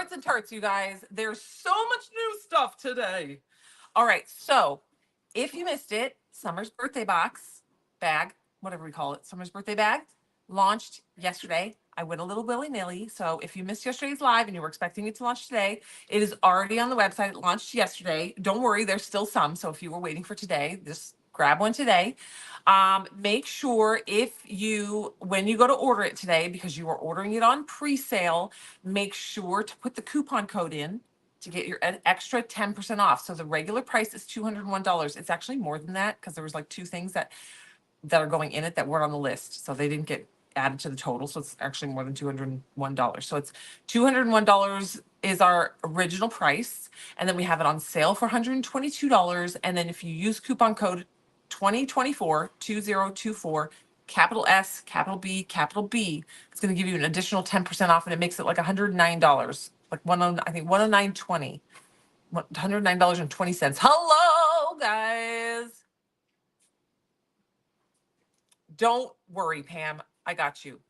hearts and tarts, you guys. There's so much new stuff today. All right, so if you missed it, Summer's birthday box, bag, whatever we call it, Summer's birthday bag, launched yesterday. I went a little willy-nilly, so if you missed yesterday's live and you were expecting it to launch today, it is already on the website. It launched yesterday. Don't worry, there's still some, so if you were waiting for today, just grab one today. Make sure when you go to order it today, because you are ordering it on pre-sale, make sure to put the coupon code in to get your extra 10% off. So the regular price is $201. It's actually more than that because there was like two things that are going in it that weren't on the list. So they didn't get added to the total. So it's actually more than $201. So it's $201 is our original price. And then we have it on sale for $122. And then if you use coupon code 2024, capital S, capital B, capital B, it's going to give you an additional 10% off, and it makes it like $109, like I think 109.20, $109.20. Hello, guys. Don't worry, Pam. I got you.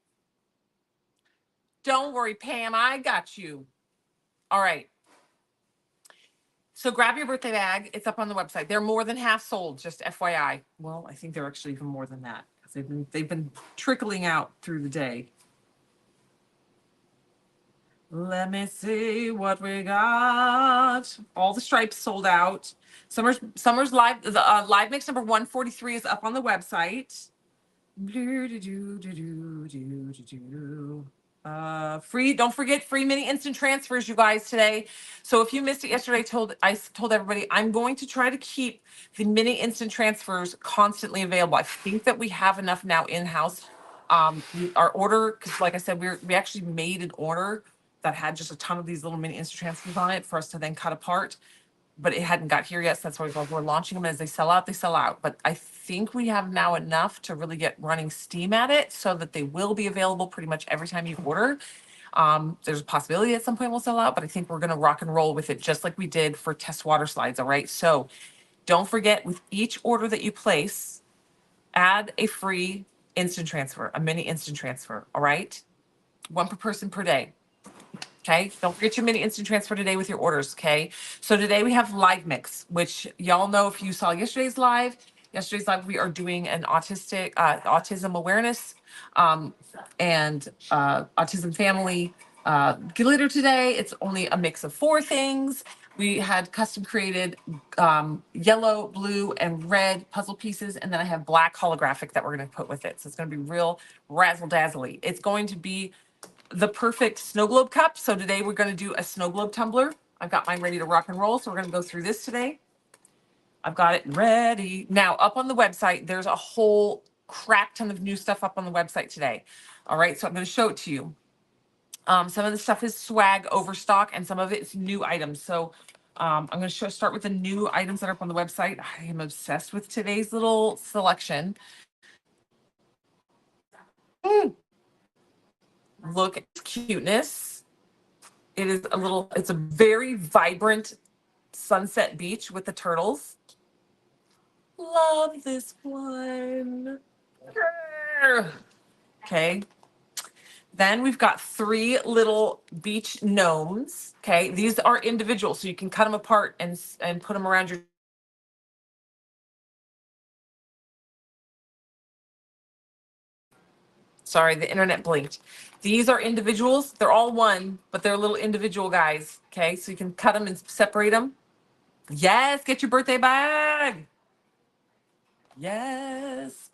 Don't worry, Pam. I got you. All right. So grab your birthday bag. It's up on the website. They're more than half sold, just FYI. Well, I think they're actually even more than that because they've been trickling out through the day. Let me see what we got. All the stripes sold out. Summer's live. The live mix number 143 is up on the website. Free, don't forget free mini instant transfers, you guys, today. So if you missed it yesterday, I told everybody I'm going to try to keep the mini instant transfers constantly available. I think that we have enough now in-house. Our order, because like I said, we actually made an order that had just a ton of these little mini instant transfers on it for us to then cut apart, but it hadn't got here yet. So that's why we're launching them. As they sell out, they sell out. But I think we have now enough to really get running steam at it so that they will be available pretty much every time you order. There's a possibility at some point we'll sell out, but I think we're going to rock and roll with it just like we did for test water slides. All right. So don't forget, with each order that you place, add a free instant transfer, a mini instant transfer. All right. One per person per day. Okay, don't forget your mini instant transfer today with your orders. Okay, so today we have live mix, which y'all know if you saw yesterday's live. We are doing an autism awareness and autism family glitter today. It's only a mix of 4 things. We had custom created yellow, blue, and red puzzle pieces, and then I have black holographic that we're going to put with it. So it's going to be real razzle dazzly. It's going to be the perfect snow globe cup. So today we're going to do a snow globe tumbler. I've got mine ready to rock and roll. So we're going to go through this today. I've got it ready. Now up on the website, there's a whole crap ton of new stuff up on the website today. All right. So I'm going to show it to you. Some of the stuff is swag overstock and some of it's new items. So I'm going to start with the new items that are up on the website. I am obsessed with today's little selection. Look at cuteness. It's a very vibrant sunset beach with the turtles. Love this one. Okay. Then we've got 3 little beach gnomes. Okay. These are individual, so you can cut them apart and put them around your. Sorry, the internet blinked. These are individuals. They're all one, but they're little individual guys. Okay, so you can cut them and separate them. Yes, get your birthday bag. Yes.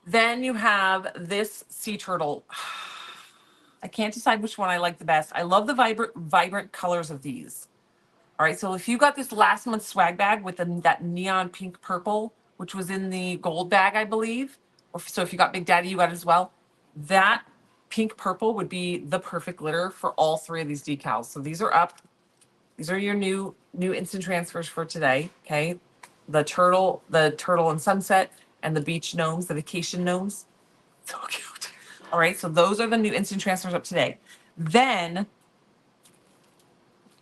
Then you have this sea turtle. I can't decide which one I like the best. I love the vibrant colors of these. All right, so if you got this last month's swag bag with that neon pink purple, which was in the gold bag, I believe, so if you got Big Daddy, you got it as well. That pink purple would be the perfect glitter for all 3 of these decals. So these are up. These are your new instant transfers for today. Okay, the turtle and sunset, and the beach gnomes, the vacation gnomes. So cute. All right, so those are the new instant transfers up today. Then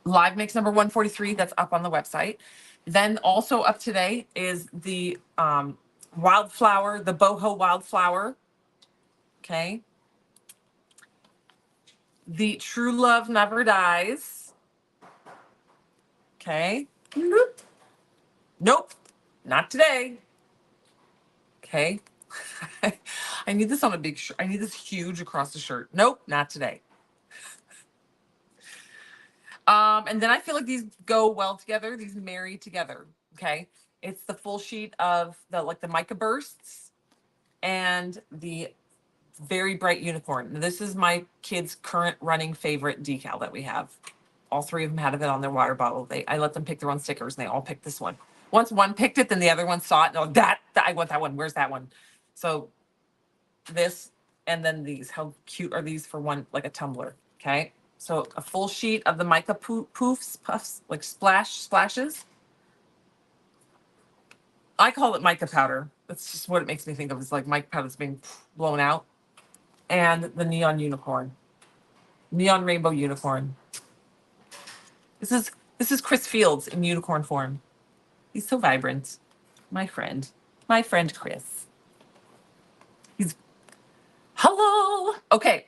live mix number 143, that's up on the website. Then also up today is the wildflower, the boho wildflower. Okay. The True Love Never Dies. Okay. Nope, not today. Okay. I need this on a big shirt. I need this huge across the shirt. Nope, not today. And then I feel like these go well together. These marry together. Okay. It's the full sheet of the mica bursts and the very bright unicorn. Now, this is my kids' current running favorite decal that we have. All three of them had it on their water bottle. I let them pick their own stickers, and they all picked this one. Once one picked it, then the other one saw it. No, that I want that one. Where's that one? So this and then these. How cute are these for one, like a tumbler? Okay. So a full sheet of the mica poofs, puffs, like splashes. I call it mica powder. That's just what it makes me think of. It's like mica powder that's being blown out. And the neon unicorn. Neon rainbow unicorn. This is Chris Fields in unicorn form. He's so vibrant. My friend. My friend Chris. He's hello. Okay.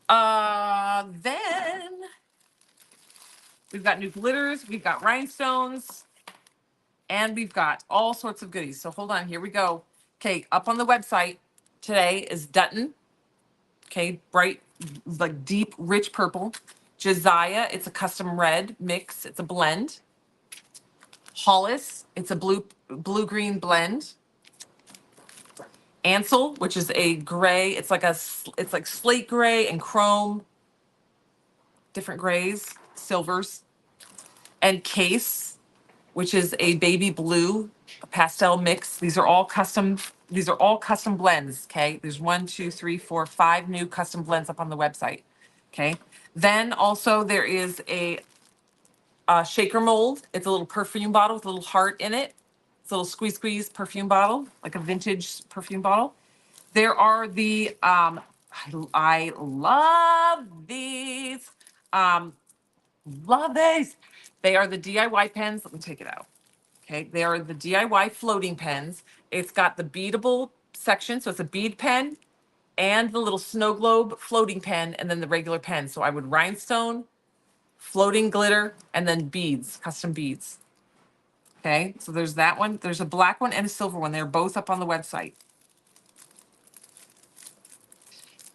Then we've got new glitters, we've got rhinestones, and we've got all sorts of goodies. So hold on, here we go. Okay, up on the website today is Dutton. Okay, bright, like deep, rich purple. Josiah, it's a custom red mix. It's a blend. Hollis, it's a blue-green blend. Ansel, which is a gray. It's like slate gray and chrome. Different grays, silvers. And Case, which is a baby blue pastel mix. These are all custom blends. Okay. There's 1, 2, 3, 4, 5 new custom blends up on the website. Okay. Then also there is a shaker mold. It's a little perfume bottle with a little heart in it. It's a little squeeze perfume bottle, like a vintage perfume bottle. There are the I love these. Love these. They are the DIY pens. Let me take it out. Okay, they are the DIY floating pens. It's got the beadable section, so it's a bead pen and the little snow globe floating pen and then the regular pen. So I would rhinestone, floating glitter, and then beads, custom beads. Okay, so there's that one. There's a black one and a silver one. They're both up on the website.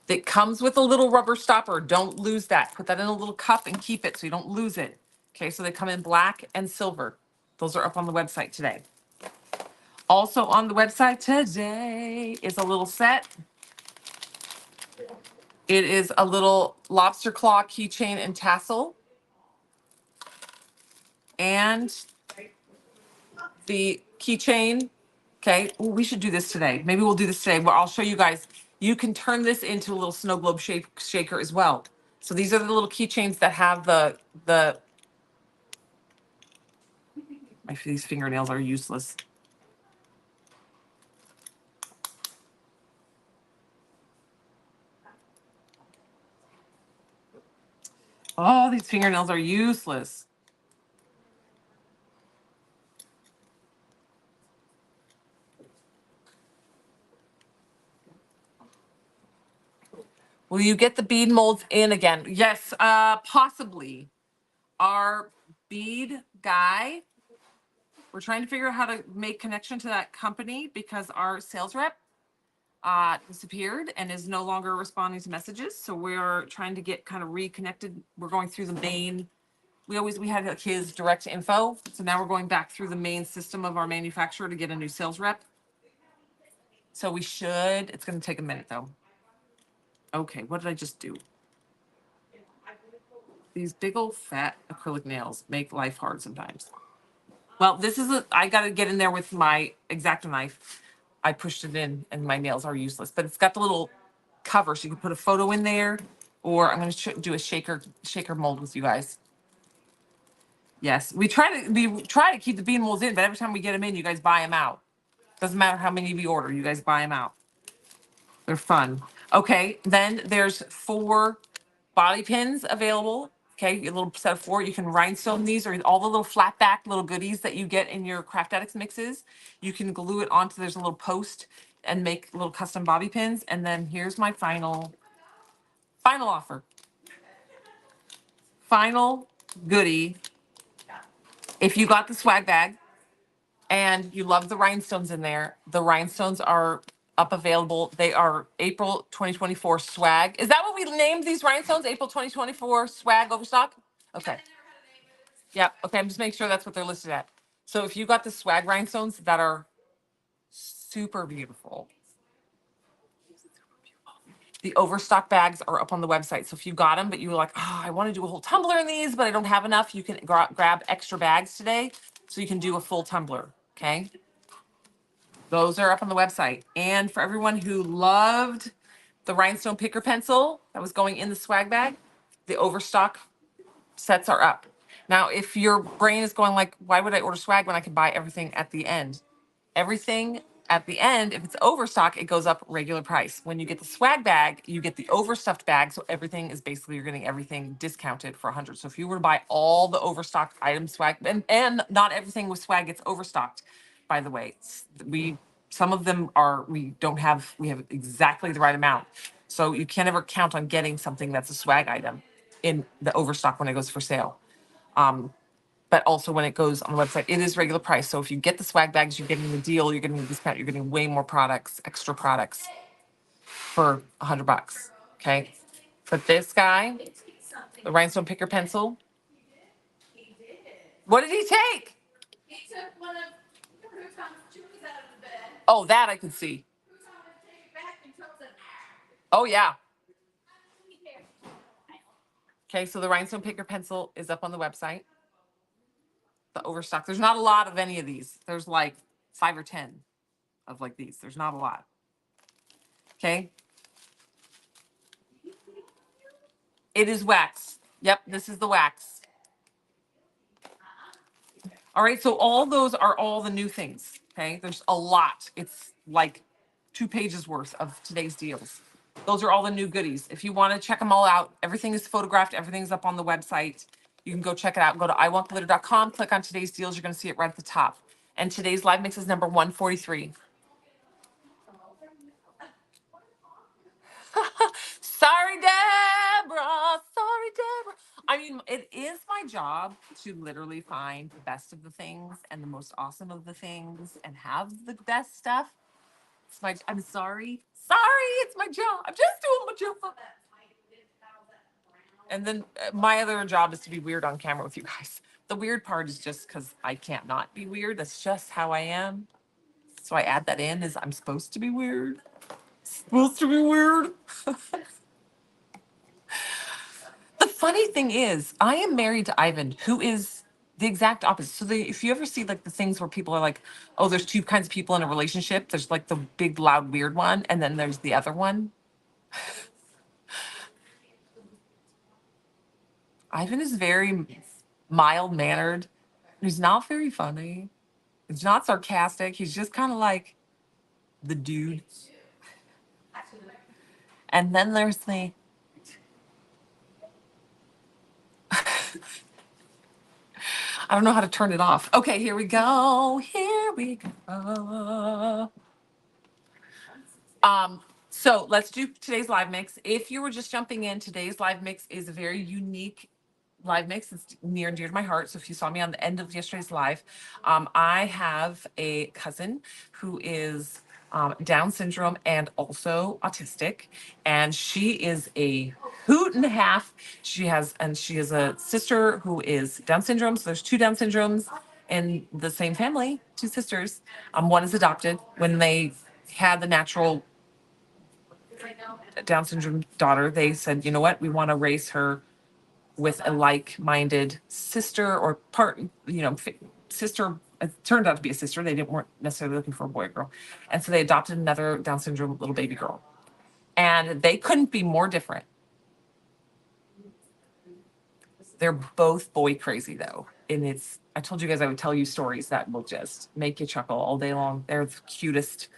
It comes with a little rubber stopper. Don't lose that. Put that in a little cup and keep it so you don't lose it. Okay, so they come in black and silver. Those are up on the website today. Also on the website today is a little set. It is a little lobster claw keychain and tassel. And the keychain. Okay, ooh, we should do this today. Maybe we'll do this today. Well, I'll show you guys. You can turn this into a little snow globe shaker as well. So these are the little keychains that have these fingernails are useless. Oh, these fingernails are useless. Will you get the bead molds in again? Yes, possibly. Our bead guy, we're trying to figure out how to make connection to that company because our sales rep disappeared and is no longer responding to messages. So we're trying to get kind of reconnected. We're going through the main, we had like his direct info. So now we're going back through the main system of our manufacturer to get a new sales rep. So we should, it's going to take a minute though. Okay, what did I just do? These big old fat acrylic nails make life hard sometimes. Well, I got to get in there with my X-Acto knife. I pushed it in and my nails are useless, but it's got the little cover so you can put a photo in there, or I'm going to do a shaker mold with you guys. Yes, we try to keep the bean molds in, but every time we get them in, you guys buy them out. Doesn't matter how many we order, you guys buy them out. They're fun. Okay, then there's 4 bobby pins available. Okay, a little set of 4. You can rhinestone these, or all the little flat back little goodies that you get in your Craft Addicts mixes. You can glue it onto, there's a little post and make little custom bobby pins. And then here's my final Final offer. Final goodie. If you got the swag bag and you love the rhinestones in there, the rhinestones are up available. They are April 2024 swag. Is that what we named these rhinestones? April 2024 swag overstock? Okay. Yeah. Okay. I'm just making sure that's what they're listed at. So if you got the swag rhinestones that are super beautiful, the overstock bags are up on the website. So if you got them, but you were like, oh, I want to do a whole tumbler in these, but I don't have enough, you can grab extra bags today. So you can do a full tumbler. Okay. Those are up on the website. And for everyone who loved the rhinestone picker pencil that was going in the swag bag, the overstock sets are up. Now, if your brain is going like, why would I order swag when I can buy everything at the end? Everything at the end, if it's overstock, it goes up regular price. When you get the swag bag, you get the overstuffed bag. So everything is basically, you're getting everything discounted for 100. So if you were to buy all the overstocked items, swag, and not everything with swag gets overstocked, by the way. Some of them are, we have exactly the right amount. So you can't ever count on getting something that's a swag item in the overstock when it goes for sale. But also when it goes on the website, it is regular price. So if you get the swag bags, you're getting the deal, you're getting the discount, you're getting way more products, extra products for $100. Okay. But this guy, the rhinestone picker pencil, what did he take? He took one of Crouton's chews out of the bed. Oh, that I could see. Oh, yeah. Okay, so the rhinestone picker pencil is up on the website. The overstock. There's not a lot of any of these. There's like 5 or 10 of like these. There's not a lot. Okay. It is wax. Yep, this is the wax. All right, so all those are all the new things. Okay, there's a lot. It's like 2 pages worth of today's deals. Those are all the new goodies. If you want to check them all out, everything is photographed, everything's up on the website. You can go check it out. Go to iwantglitter.com, click on today's deals. You're going to see it right at the top. And today's live mix is number 143. Sorry, Deborah. Sorry, Deborah. I mean, it is my job to literally find the best of the things and the most awesome of the things and have the best stuff. I'm sorry. Sorry, it's my job. I'm just doing my job. And then my other job is to be weird on camera with you guys. The weird part is just because I can't not be weird. That's just how I am. So I add that in as I'm supposed to be weird. Supposed to be weird. The funny thing is, I am married to Ivan, who is the exact opposite. So if you ever see like the things where people are like, oh, there's 2 kinds of people in a relationship. There's like the big, loud, weird one, and then there's the other one. Ivan is very mild mannered. He's not very funny. He's not sarcastic. He's just kind of like the dude. And then there's the I don't know how to turn it off. Okay, here we go. Here we go. So let's do today's live mix. If you were just jumping in, today's live mix is a very unique live mix. It's near and dear to my heart. So if you saw me on the end of yesterday's live, I have a cousin who is Down syndrome and also autistic, and she is a hoot and a half. She has a sister who is Down syndrome. So there's 2 Down syndromes in the same family, 2 sisters. One is adopted. When they had the natural Down syndrome daughter, they said, you know what, we want to raise her with a like-minded sister or sister. It turned out to be a sister. They weren't necessarily looking for a boy or girl. And so they adopted another Down syndrome little baby girl. And they couldn't be more different. They're both boy crazy though. And I told you guys I would tell you stories that will just make you chuckle all day long. They're the cutest.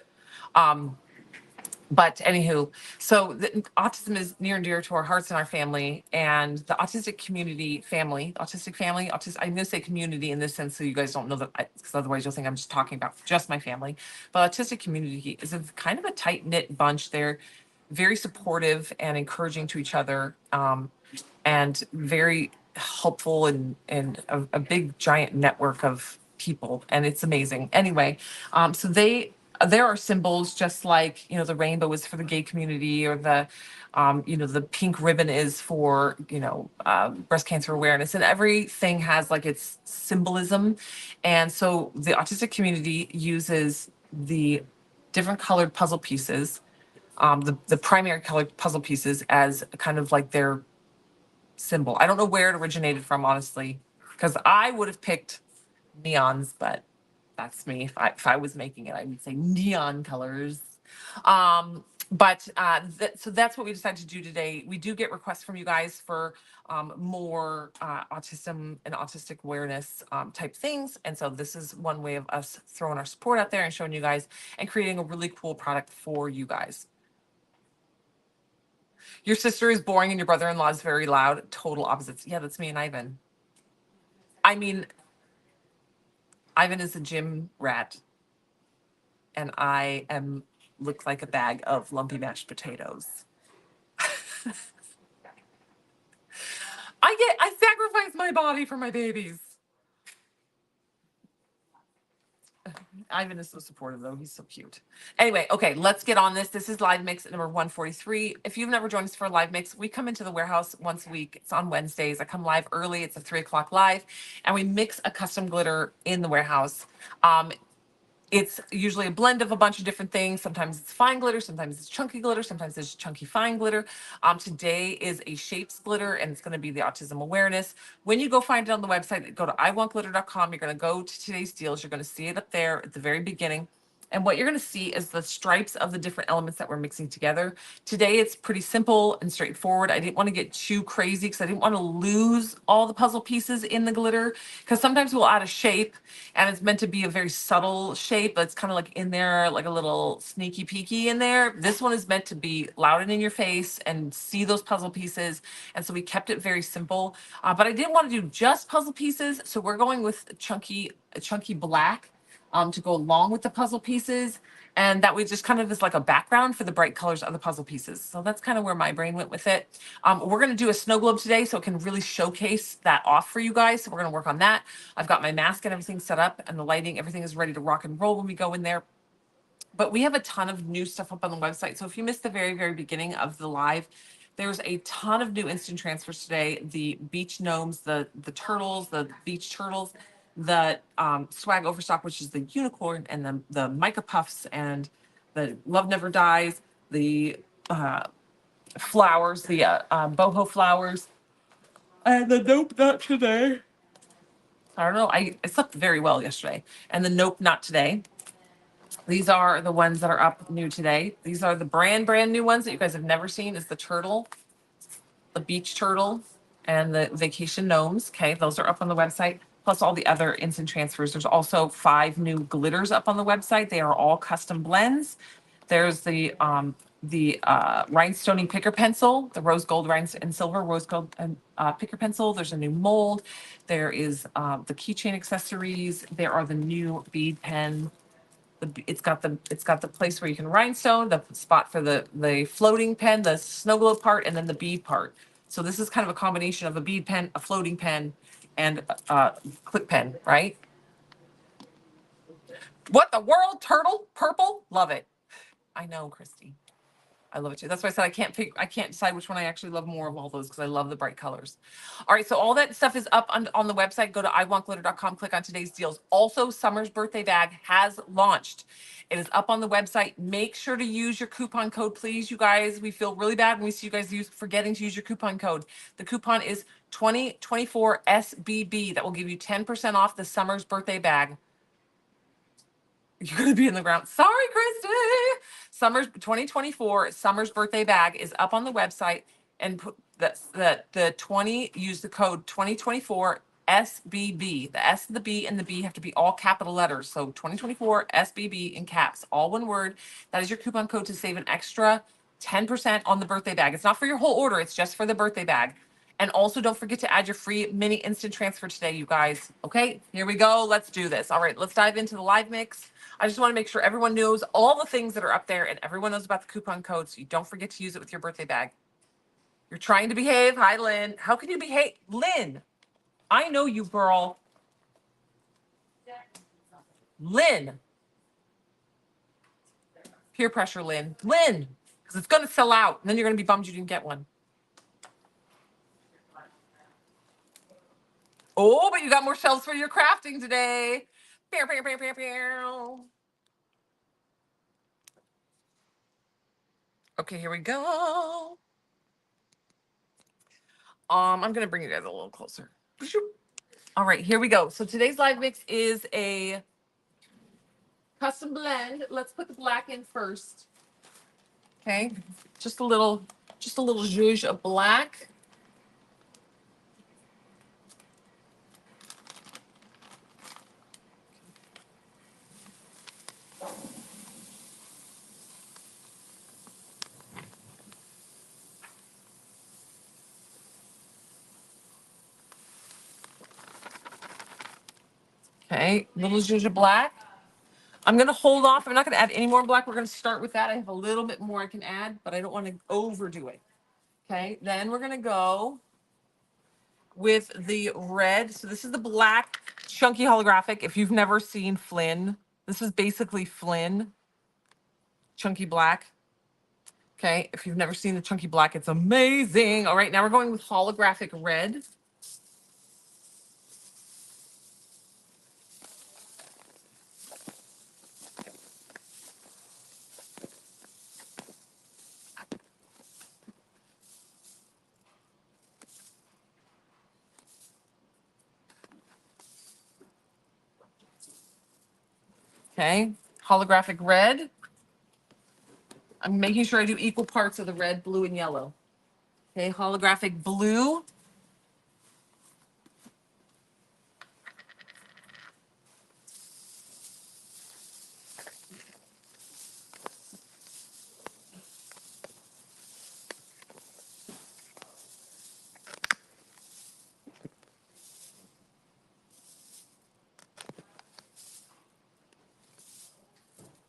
But anywho, so autism is near and dear to our hearts and our family, and the autistic community family, I'm going to say community in this sense so you guys don't know that, because otherwise you'll think I'm just talking about just my family. But autistic community is a kind of a tight-knit bunch. very supportive and encouraging to each other, and very helpful, and a big giant network of people, and it's amazing. Anyway, so there are symbols just like, the rainbow is for the gay community, or the pink ribbon is for, breast cancer awareness, and everything has like its symbolism. And so the autistic community uses the different colored puzzle pieces, the primary colored puzzle pieces, as kind of like their symbol. I don't know where it originated from, honestly, because I would have picked neons, but that's me. If I was making it, I would say neon colors. So that's what we decided to do today. We do get requests from you guys for more autism and autistic awareness type things. And so this is one way of us throwing our support out there and showing you guys and creating a really cool product for you guys. Your sister is boring and your brother-in-law is very loud. Total opposites. Yeah, that's me and Ivan. I mean, Ivan is a gym rat, and I look like a bag of lumpy mashed potatoes. I sacrifice my body for my babies. Ivan is so supportive, though. He's so cute. Anyway, okay, let's get on this. This is live mix number 143. If you've never joined us for a live mix, we come into the warehouse once a week. It's on Wednesdays. I come live early. It's a 3 o'clock live, and we mix a custom glitter in the warehouse. It's usually a blend of a bunch of different things. Sometimes it's fine glitter, sometimes it's chunky glitter, sometimes it's chunky fine glitter. Today is a shapes glitter, and it's going to be the autism awareness. When you go find it on the website, go to iwantglitter.com. You're going to go to today's deals. You're going to see it up there at the very beginning. And what you're going to see is the stripes of the different elements that we're mixing together. Today, it's pretty simple and straightforward. I didn't want to get too crazy because I didn't want to lose all the puzzle pieces in the glitter, because sometimes we'll add a shape and it's meant to be a very subtle shape, but it's kind of like in there, like a little sneaky peeky in there. This one is meant to be loud and in your face and see those puzzle pieces. And so we kept it very simple, but I didn't want to do just puzzle pieces. So we're going with a chunky black to go along with the puzzle pieces. And that way just kind of is like a background for the bright colors of the puzzle pieces. So that's kind of where my brain went with it. We're going to do a snow globe today so it can really showcase that off for you guys. So we're going to work on that. I've got my mask and everything set up, and the lighting, everything is ready to rock and roll when we go in there. But we have a ton of new stuff up on the website. So if you missed the very, very beginning of the live, there's a ton of new instant transfers today. The beach gnomes, the turtles, the beach turtles, the swag overstock, which is the unicorn, and the mica puffs, and the love never dies, the flowers, the boho flowers, and the nope, not today. I don't know. I slept very well yesterday. And the nope, not today. These are the ones that are up new today. These are the brand new ones that you guys have never seen. Is the turtle, the beach turtle, and the vacation gnomes. Okay, those are up on the website, plus all the other instant transfers. There's also 5 new glitters up on the website. They are all custom blends. There's the rhinestoney picker pencil, the rose gold and silver rose gold and picker pencil. There's a new mold. There is the keychain accessories. There are the new bead pen. It's got the place where you can rhinestone, the spot for the floating pen, the snow globe part, and then the bead part. So this is kind of a combination of a bead pen, a floating pen, and a clip pen, right? What the world? Turtle? Purple? Love it. I know, Christy. I love it too. That's why I said I can't decide which one I actually love more of all those, because I love the bright colors. All right, so all that stuff is up on the website. Go to iwantglitter.com, click on today's deals. Also, Summer's birthday bag has launched. It is up on the website. Make sure to use your coupon code, please, you guys. We feel really bad when we see you guys forgetting to use your coupon code. The coupon is 2024 SBB. That will give you 10% off the Summer's birthday bag. You're going to be in the ground. Sorry, Christy. Summer's 2024 Summer's birthday bag is up on the website, and put the 20, use the code 2024 SBB. The S, the B, and the B have to be all capital letters. So 2024 SBB in caps, all one word. That is your coupon code to save an extra 10% on the birthday bag. It's not for your whole order. It's just for the birthday bag. And also don't forget to add your free mini instant transfer today, you guys. Okay, here we go. Let's do this. All right, let's dive into the live mix. I just want to make sure everyone knows all the things that are up there and everyone knows about the coupon code, so you don't forget to use it with your birthday bag. You're trying to behave. Hi, Lynn. How can you behave? Lynn, I know you, girl. Lynn. Peer pressure, Lynn. Lynn, because it's going to sell out. And then you're going to be bummed you didn't get one. Oh, but you got more shelves for your crafting today. Pew, pew, pew, pew, pew. Okay, here we go. I'm gonna bring you guys a little closer. All right, here we go. So today's live mix is a custom blend. Let's put the black in first. Okay, just a little zhuzh of black. Okay, little zhuzh of black. I'm gonna hold off. I'm not gonna add any more black. We're gonna start with that. I have a little bit more I can add, but I don't want to overdo it. Okay, then we're gonna go with the red. So this is the black chunky holographic. If you've never seen Flynn, this is basically Flynn chunky black. Okay, if you've never seen the chunky black, it's amazing. All right, now we're going with holographic red. Okay, holographic red. I'm making sure I do equal parts of the red, blue, and yellow. Okay, holographic blue.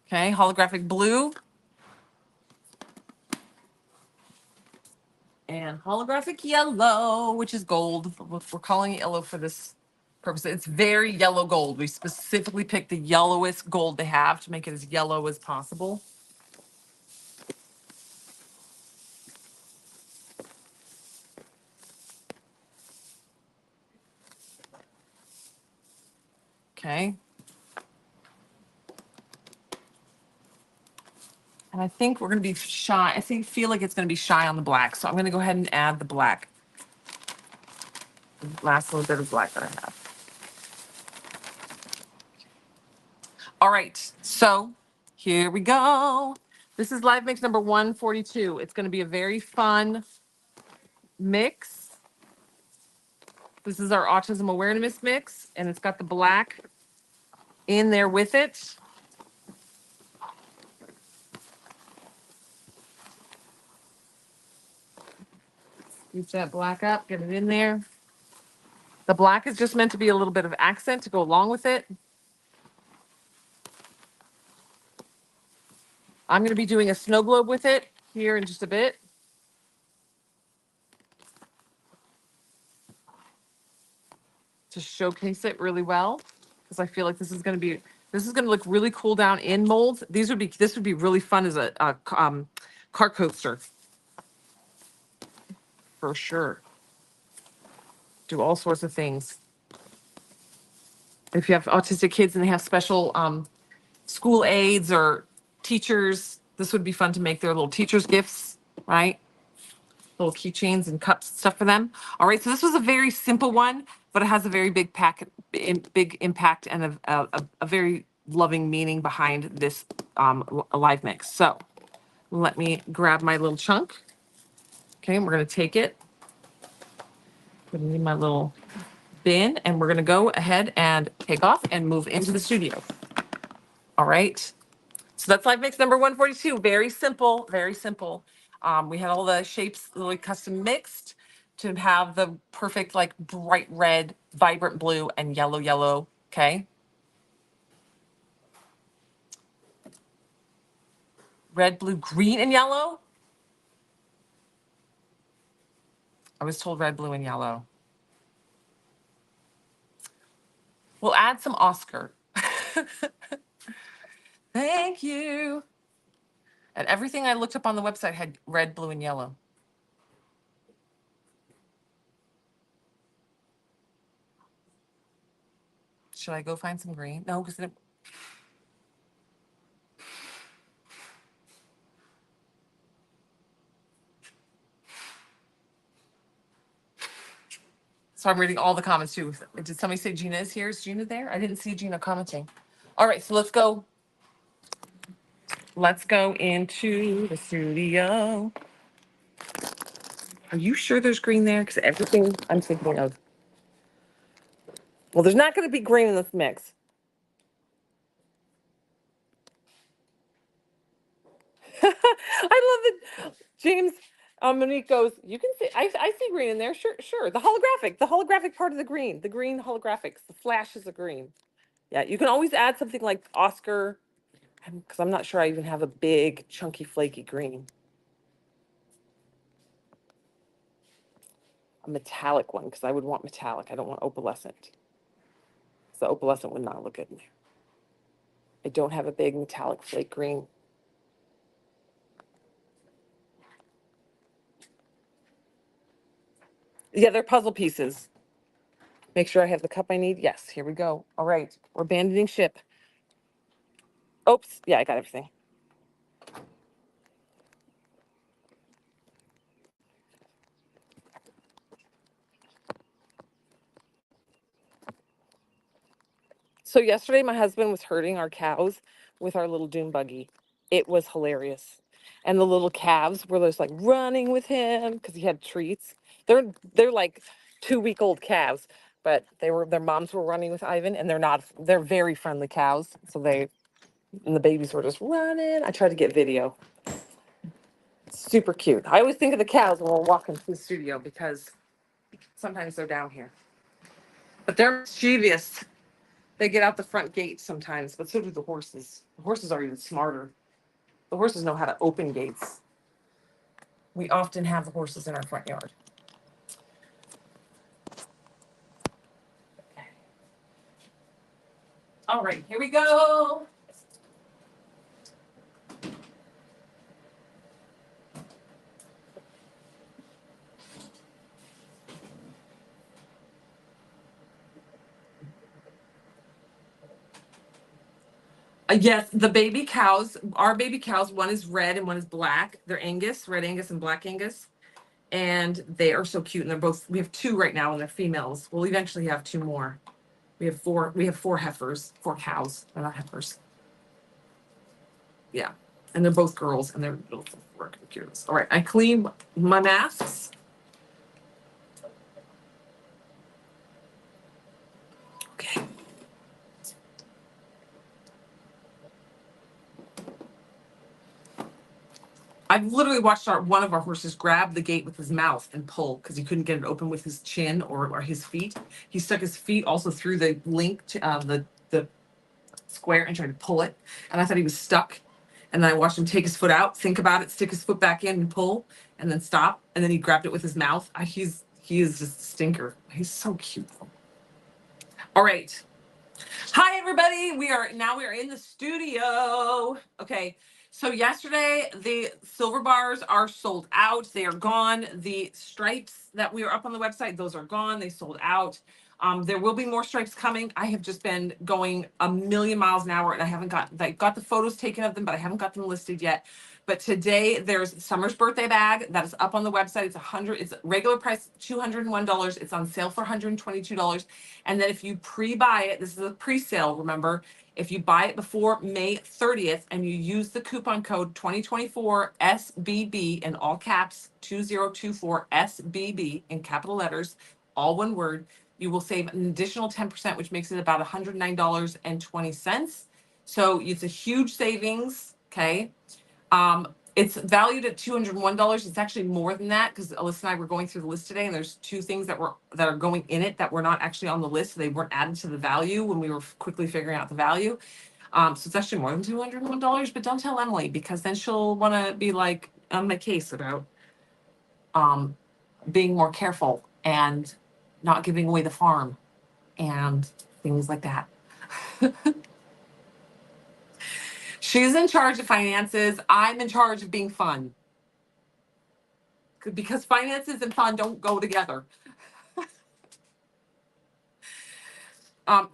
Okay, holographic blue. And holographic yellow, which is gold. We're calling it yellow for this purpose. It's very yellow gold. We specifically picked the yellowest gold they have to make it as yellow as possible. Okay. And I think we're going to be shy. Feel like it's going to be shy on the black. So I'm going to go ahead and add the black. The last little bit of black that I have. All right. So here we go. This is live mix number 142. It's going to be a very fun mix. This is our autism awareness mix, and it's got the black in there with it. Use that black up, get it in there. The black is just meant to be a little bit of accent to go along with it. I'm going to be doing a snow globe with it here in just a bit. To showcase it really well, because I feel like this is going to look really cool down in molds. This would be really fun as a car coaster. For sure. Do all sorts of things. If you have autistic kids and they have special school aides or teachers, this would be fun to make their little teachers gifts, right? Little keychains and cups and stuff for them. All right, so this was a very simple one, but it has a very big big impact and a very loving meaning behind this live mix. So let me grab my little chunk. Okay, and we're going to take it, put it in my little bin, and we're going to go ahead and take off and move into the studio. All right. So that's live mix number 142. Very simple, very simple. We had all the shapes really custom mixed. to have the perfect, like bright red, vibrant blue and yellow, okay? Red, blue, green, and yellow. I was told red, blue, and yellow. We'll add some Oscar. Thank you. And everything I looked up on the website had red, blue, and yellow. Should I go find some green? No, because then so I'm reading all the comments too. Did somebody say Gina is here? Is Gina there? I didn't see Gina commenting. All right, so let's go. Let's go into the studio. Are you sure there's green there? Because everything I'm thinking of. Well, there's not going to be green in this mix. I love that James Monique goes, you can see, I see green in there. Sure. The holographic part of the green holographics, the flashes of green. Yeah, you can always add something like Oscar, because I'm not sure I even have a big, chunky, flaky green. A metallic one, because I would want metallic. I don't want opalescent. So opalescent would not look good in there. I don't have a big metallic flake green. Yeah, they're puzzle pieces. Make sure I have the cup I need. Yes, here we go. All right, we're abandoning ship. Oops, yeah, I got everything. So yesterday my husband was herding our cows with our little dune buggy. It was hilarious. And the little calves were just like running with him because he had treats. They're like 2-week-old calves, but their moms were running with Ivan, and they're very friendly cows. So and the babies were just running. I tried to get video. Super cute. I always think of the cows when we're walking through the studio because sometimes they're down here. But they're mischievous. They get out the front gate sometimes, but so do the horses. The horses are even smarter. The horses know how to open gates. We often have the horses in our front yard. Okay. All right, here we go. Yes, the baby cows, our baby cows, one is red and one is black. They're Angus, red Angus and black Angus. And they are so cute. And we have 2 right now and they're females. We'll eventually have 2 more. We have 4 heifers, 4 cows. They're not heifers. Yeah. And they're both girls and they're little cute. All right, I clean my masks. Okay. I've literally watched one of our horses grab the gate with his mouth and pull because he couldn't get it open with his chin or his feet. He stuck his feet also through the link to the square and tried to pull it. And I thought he was stuck. And then I watched him take his foot out, think about it, stick his foot back in and pull, and then stop. And then he grabbed it with his mouth. He is just a stinker. He's so cute. All right. Hi, everybody. We are in the studio. Okay. So yesterday, the silver bars are sold out. They are gone. The stripes that we are up on the website, those are gone. They sold out. There will be more stripes coming. I have just been going a million miles an hour, and I got the photos taken of them, but I haven't got them listed yet. But today there's Summer's birthday bag that is up on the website. It's regular price $201. It's on sale for $122. And then if you pre-buy it, this is a pre-sale, remember, if you buy it before May 30th and you use the coupon code 2024 SBB in all caps, 2024 SBB in capital letters, all one word, you will save an additional 10%, which makes it about $109.20. So it's a huge savings. Okay. It's valued at $201. It's actually more than that because Alyssa and I were going through the list today, and there's two things that are going in it that were not actually on the list. So they weren't added to the value when we were quickly figuring out the value. So it's actually more than $201. But don't tell Emily because then she'll want to be like on my case about being more careful and not giving away the farm and things like that. She's in charge of finances. I'm in charge of being fun. Because finances and fun don't go together.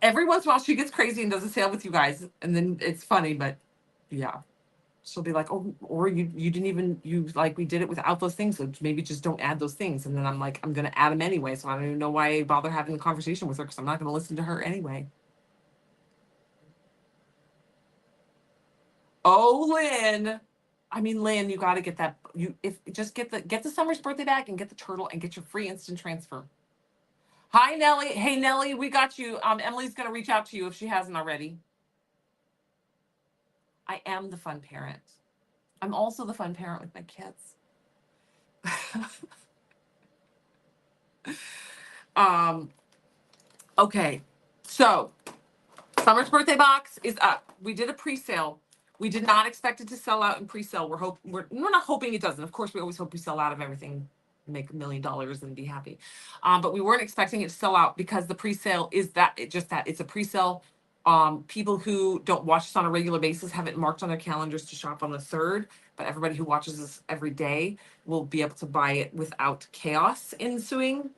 Every once in a while she gets crazy and does a sale with you guys, and then it's funny, but yeah. She'll be like, oh, or you didn't even, we did it without those things, so maybe just don't add those things. And then I'm like, I'm gonna add them anyway, so I don't even know why I bother having a conversation with her because I'm not gonna listen to her anyway. Oh, Lynn. I mean, Lynn, you got to get that. Just get the Summer's birthday bag and get the turtle and get your free instant transfer. Hi, Nellie. Hey, Nellie, we got you. Emily's going to reach out to you if she hasn't already. I am the fun parent. I'm also the fun parent with my kids. Okay. So, Summer's birthday box is up. We did a pre-sale. We did not expect it to sell out in pre-sale. We're not hoping it doesn't. Of course, we always hope we sell out of everything, make $1 million and be happy. But we weren't expecting it to sell out because the pre-sale is it's a pre-sale. People who don't watch this on a regular basis have it marked on their calendars to shop on the 3rd, but everybody who watches this every day will be able to buy it without chaos ensuing,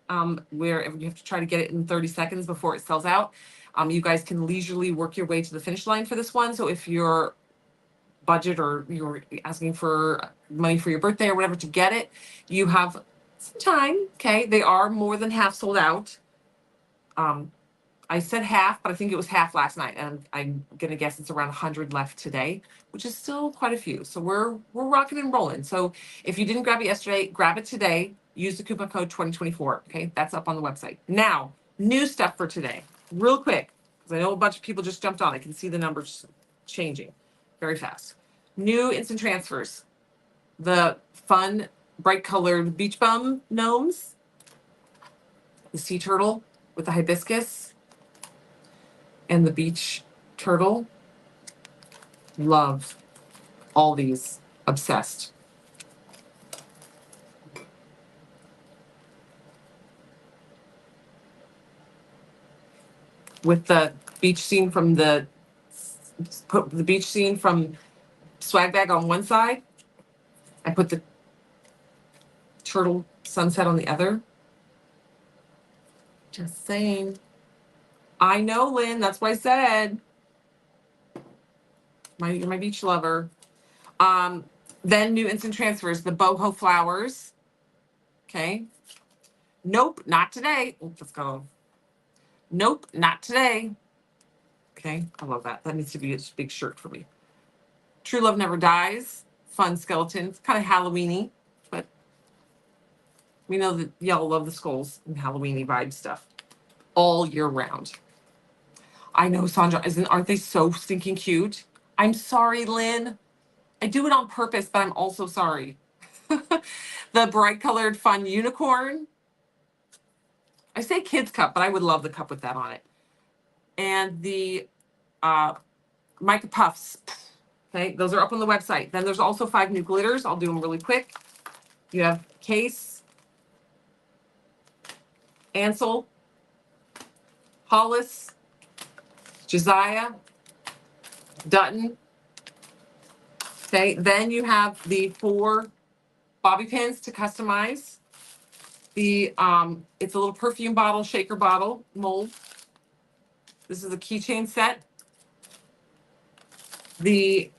where you have to try to get it in 30 seconds before it sells out. You guys can leisurely work your way to the finish line for this one. So if your budget or you're asking for money for your birthday or whatever to get it, you have some time. Okay. They are more than half sold out. I said half, but I think it was half last night, and I'm gonna guess it's around 100 left today, which is still quite a few. So we're rocking and rolling. So if you didn't grab it yesterday, grab it today. Use the coupon code 2024. Okay, that's up on the website. Now, new stuff for today, real quick, because I know a bunch of people just jumped on. I can see the numbers changing very fast. New instant transfers. The fun, bright colored beach bum gnomes, the sea turtle with the hibiscus, and the beach turtle. Love all these. Obsessed. With the beach scene from put the beach scene from Swag Bag on one side. I put the turtle sunset on the other. Just saying. I know, Lynn. That's why I said. You're my beach lover. Then new instant transfers, the boho flowers. Okay. Nope, not today. Oops, let's go. Nope, not today. Okay, I love that. That needs to be a big shirt for me. True Love Never Dies. Fun skeleton. It's kind of Halloween-y, but we know that y'all love the skulls and Halloween-y vibe stuff all year round. I know, Sandra. Aren't they so stinking cute? I'm sorry, Lynn. I do it on purpose, but I'm also sorry. The bright colored fun unicorn. I say kids cup, but I would love the cup with that on it. And the Mica Puffs. Okay, those are up on the website. Then there's also 5 new glitters. I'll do them really quick. You have Case, Ansel, Hollis, Josiah, Dutton. Okay, then you have the 4 bobby pins to customize. It's a little perfume bottle, shaker bottle mold. This is a keychain set. The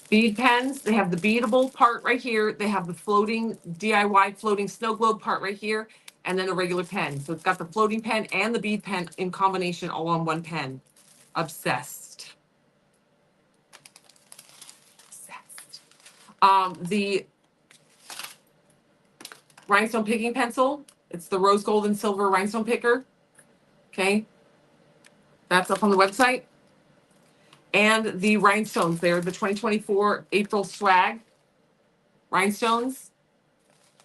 bead pens, they have the beadable part right here. They have the floating DIY floating snow globe part right here, and then a regular pen. So it's got the floating pen and the bead pen in combination all on one pen. Obsessed. The rhinestone picking pencil. It's the rose gold and silver rhinestone picker. Okay. That's up on the website. And the rhinestones there, the 2024 April swag. rhinestones.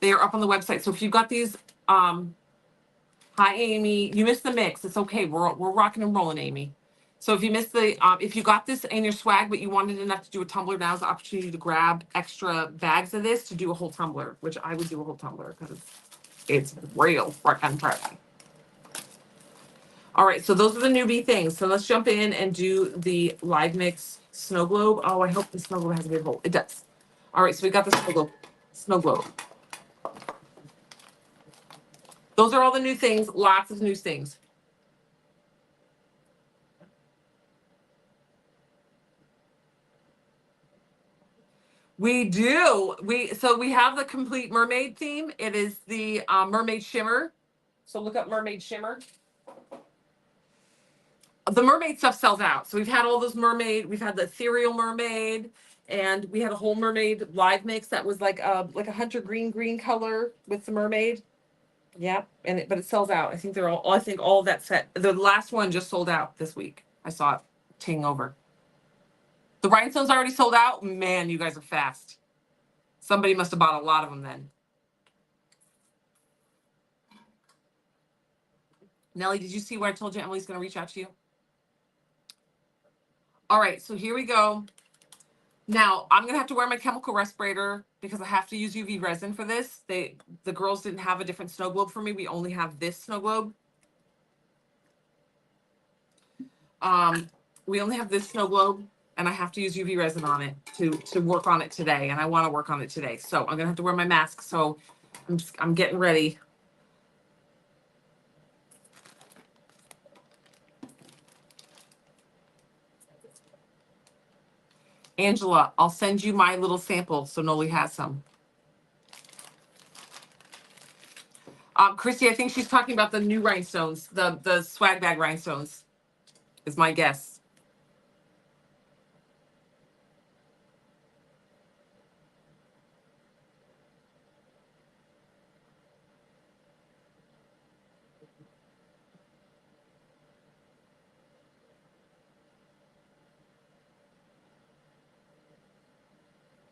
They are up on the website. So if you've got these, hi Amy, you missed the mix. It's okay. We're rocking and rolling, Amy. So if you missed the, if you got this in your swag, but you wanted enough to do a tumbler, now's the opportunity to grab extra bags of this to do a whole tumbler, which I would do a whole tumbler because it's real freaking pretty. All right, so those are the newbie things. So let's jump in and do the live mix snow globe. Oh, I hope the snow globe has a good hole. It does. All right, so we got the snow globe. Snow globe. Those are all the new things. Lots of new things. We do. So we have the complete mermaid theme. It is the mermaid shimmer. So look up mermaid shimmer. The mermaid stuff sells out. So we've had all those mermaid. We've had the ethereal mermaid, and we had a whole mermaid live mix that was like a hunter green color with the mermaid. Yep, but it sells out. I think they're all. I think all of that set. The last one just sold out this week. I saw it ting over. The rhinestones already sold out. Man, you guys are fast. Somebody must have bought a lot of them then. Nellie, did you see where I told you Emily's going to reach out to you? All right, so here we go. Now, I'm going to have to wear my chemical respirator because I have to use UV resin for this. The girls didn't have a different snow globe for me. We only have this snow globe. We only have this snow globe, and I have to use UV resin on it to work on it today, and I want to work on it today. So I'm going to have to wear my mask, so I'm getting ready. Angela, I'll send you my little sample so Noli has some. Christy, I think she's talking about the new rhinestones, the swag bag rhinestones, is my guess.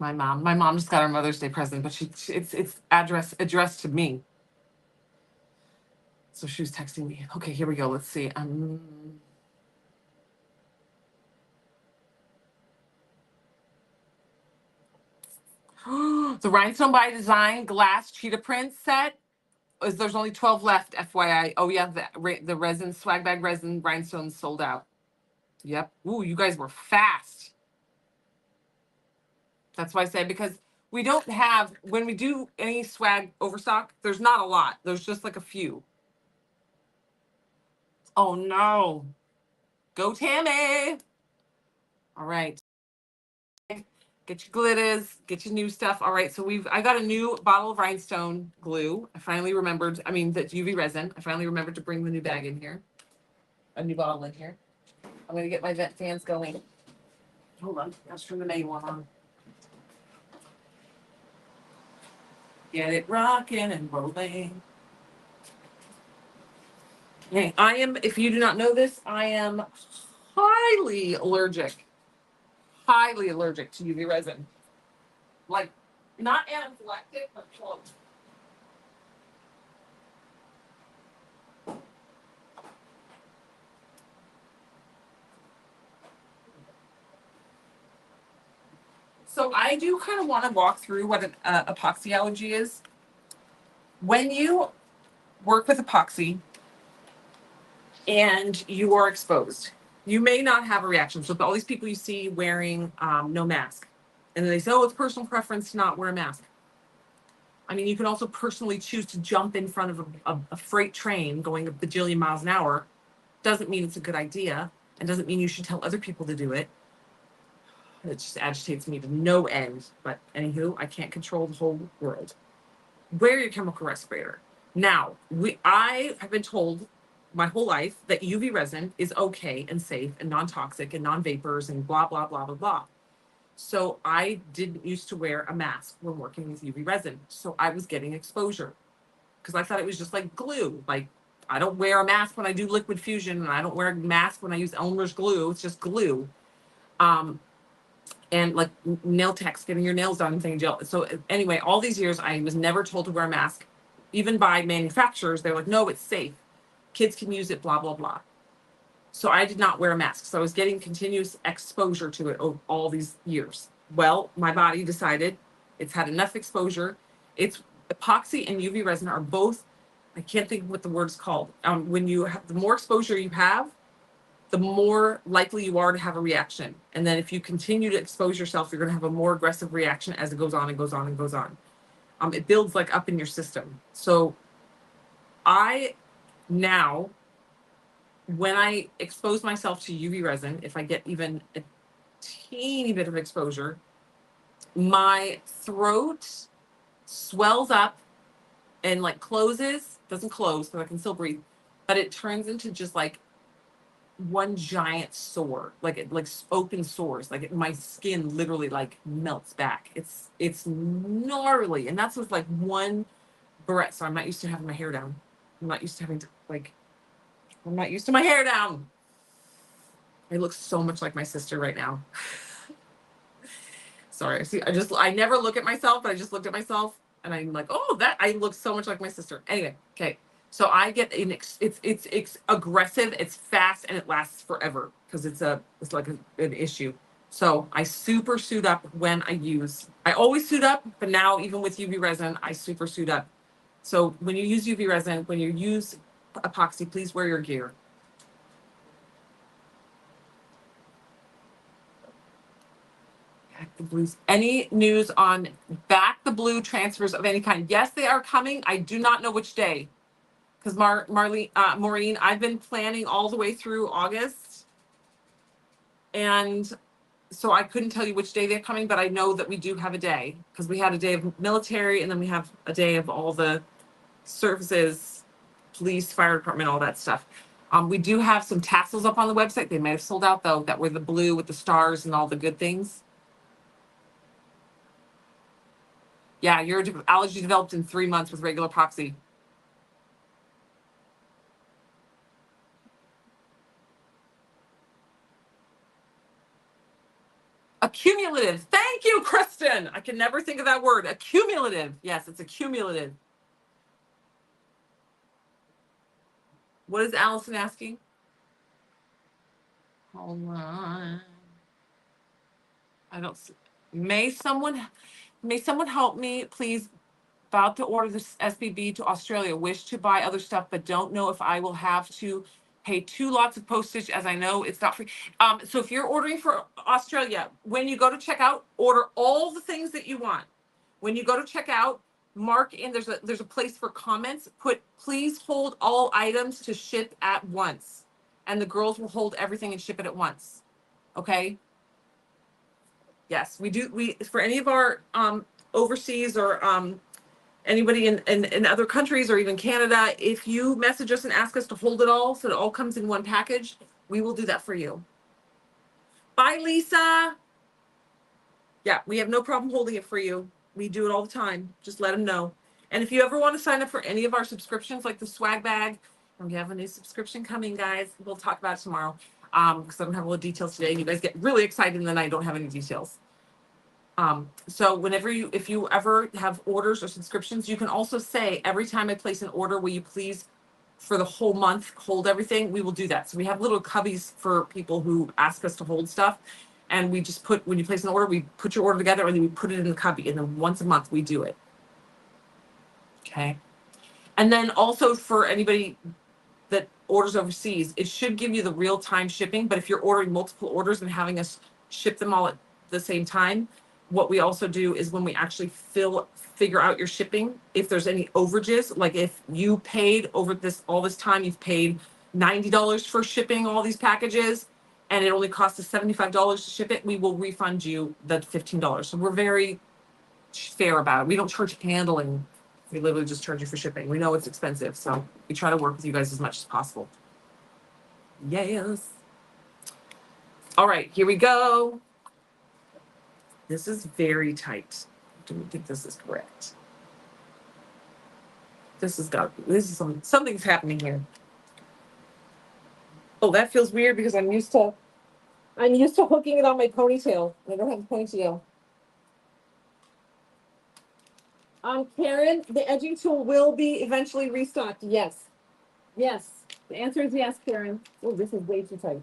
My mom just got her Mother's Day present, but it's addressed to me. So she was texting me. Okay, here we go. Let's see. The Rhinestone by Design glass cheetah print set. There's only 12 left, FYI. Oh yeah, the resin swag bag resin rhinestones sold out. Yep. Ooh, you guys were fast. That's why I said, because we don't have, when we do any swag overstock, there's not a lot. There's just like a few. Oh no. Go Tammy. All right. Get your glitters, get your new stuff. All right, so I got a new bottle of rhinestone glue. I finally remembered, that's UV resin. I finally remembered to bring the new bag in here. A new bottle in here. I'm gonna get my vent fans going. Hold on, let's turn the main one on. Get it rocking and rolling. Okay, if you do not know this, I am highly allergic to UV resin. Like, not anaphylactic, but close. So I do kind of want to walk through what an epoxy allergy is. When you work with epoxy and you are exposed, you may not have a reaction. So all these people you see wearing no mask, and then they say, oh, it's personal preference to not wear a mask. I mean, you can also personally choose to jump in front of a freight train going a bajillion miles an hour. Doesn't mean it's a good idea, and doesn't mean you should tell other people to do it. It just agitates me to no end. But anywho, I can't control the whole world. Wear your chemical respirator. Now, I have been told my whole life that UV resin is okay and safe and non-toxic and non-vapors and blah, blah, blah, blah, blah. So I didn't used to wear a mask when working with UV resin. So I was getting exposure because I thought it was just like glue. Like, I don't wear a mask when I do liquid fusion, and I don't wear a mask when I use Elmer's glue. It's just glue. and like nail techs getting your nails done and things. So anyway, all these years I was never told to wear a mask, even by manufacturers. They're like, no, it's safe. Kids can use it, blah, blah, blah. So I did not wear a mask. So I was getting continuous exposure to it over all these years. Well, my body decided it's had enough exposure. It's epoxy and UV resin are both, I can't think of what the word's called. When you have, the more exposure you have, the more likely you are to have a reaction. And then if you continue to expose yourself, you're going to have a more aggressive reaction as it goes on and goes on and goes on. It builds like up in your system. So I now, when I expose myself to UV resin, if I get even a teeny bit of exposure, my throat swells up and like closes, doesn't close, so I can still breathe, but it turns into just like one giant sore, like it like open sores, like my skin literally like melts back. It's gnarly, and that's with like one barrette. So I'm not used to having my hair down. I'm not used to having to like. I'm not used to my hair down. I look so much like my sister right now. Sorry, see, I never look at myself, but I just looked at myself, and I'm like, oh, that I look so much like my sister. Anyway, okay. So I get it's aggressive, it's fast, and it lasts forever because it's like an issue. So I super suit up when I always suit up, but now even with UV resin, I super suit up. So when you use UV resin, when you use epoxy, please wear your gear. Back the blues. Any news on back the blue transfers of any kind? Yes, they are coming. I do not know which day. Because Maureen, I've been planning all the way through August, and so I couldn't tell you which day they're coming, but I know that we do have a day because we had a day of military, and then we have a day of all the services, police, fire department, all that stuff. We do have some tassels up on the website. They might have sold out though, that were the blue with the stars and all the good things. Yeah, your allergy developed in 3 months with regular epoxy. Accumulative. Thank you, Kristen. I can never think of that word. Accumulative. Yes, it's accumulative. What is Allison asking? Hold on. I don't see. May someone help me, please? About to order this SBB to Australia. Wish to buy other stuff, but don't know if I will have to pay 2 lots of postage, as I know it's not free. So if you're ordering for Australia, when you go to checkout, order all the things that you want. When you go to checkout, mark in, there's a place for comments. Put, please hold all items to ship at once. And the girls will hold everything and ship it at once. Okay? Yes, we do. For any of our overseas or anybody in other countries or even Canada, if you message us and ask us to hold it all so it all comes in one package, we will do that for you. Bye, Lisa. Yeah, we have no problem holding it for you. We do it all the time. Just let them know. And if you ever want to sign up for any of our subscriptions, like the swag bag, we have a new subscription coming, guys. We'll talk about it tomorrow because I don't have all the details today. You guys get really excited and then I don't have any details. So if you ever have orders or subscriptions, you can also say, every time I place an order, will you please, for the whole month, hold everything? We will do that. So we have little cubbies for people who ask us to hold stuff. And we just put, when you place an order, we put your order together and then we put it in the cubby. And then once a month we do it. Okay. And then also for anybody that orders overseas, it should give you the real-time shipping. But if you're ordering multiple orders and having us ship them all at the same time, what we also do is when we actually figure out your shipping, if there's any overages, like if you paid over all this time, you've paid $90 for shipping all these packages, and it only costs us $75 to ship it, we will refund you the $15. So we're very fair about it. We don't charge handling. We literally just charge you for shipping. We know it's expensive, so we try to work with you guys as much as possible. Yes. All right, here we go. This is very tight. I don't think this is correct. Something's happening here. Oh, that feels weird because I'm used to I'm used to hooking it on my ponytail. I don't have a ponytail. Karen, the edging tool will be eventually restocked. Yes. Yes. The answer is yes, Karen. Oh, this is way too tight.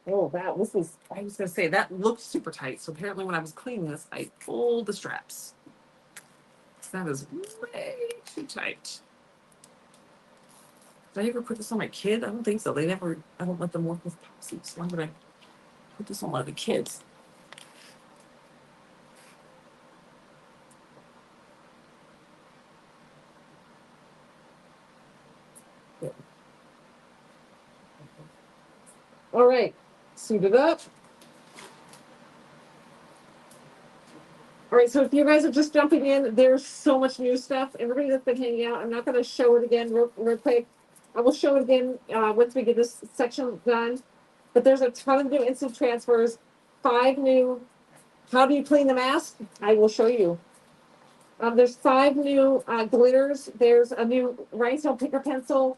Oh, this is, I was going to say, that looked super tight. So apparently when I was cleaning this, I pulled the straps. That is way too tight. Did I ever put this on my kid? I don't think so. I don't let them work with popsies. Why would I put this on one of the kids? All right, suit it up. All right, so if you guys are just jumping in, there's so much new stuff. Everybody that's been hanging out, I'm not going to show it again real quick. I will show it again once we get this section done. But there's a ton of new instant transfers, 5 new. How do you clean the mask? I will show you. There's 5 new glitters. There's a new rhinestone picker pencil.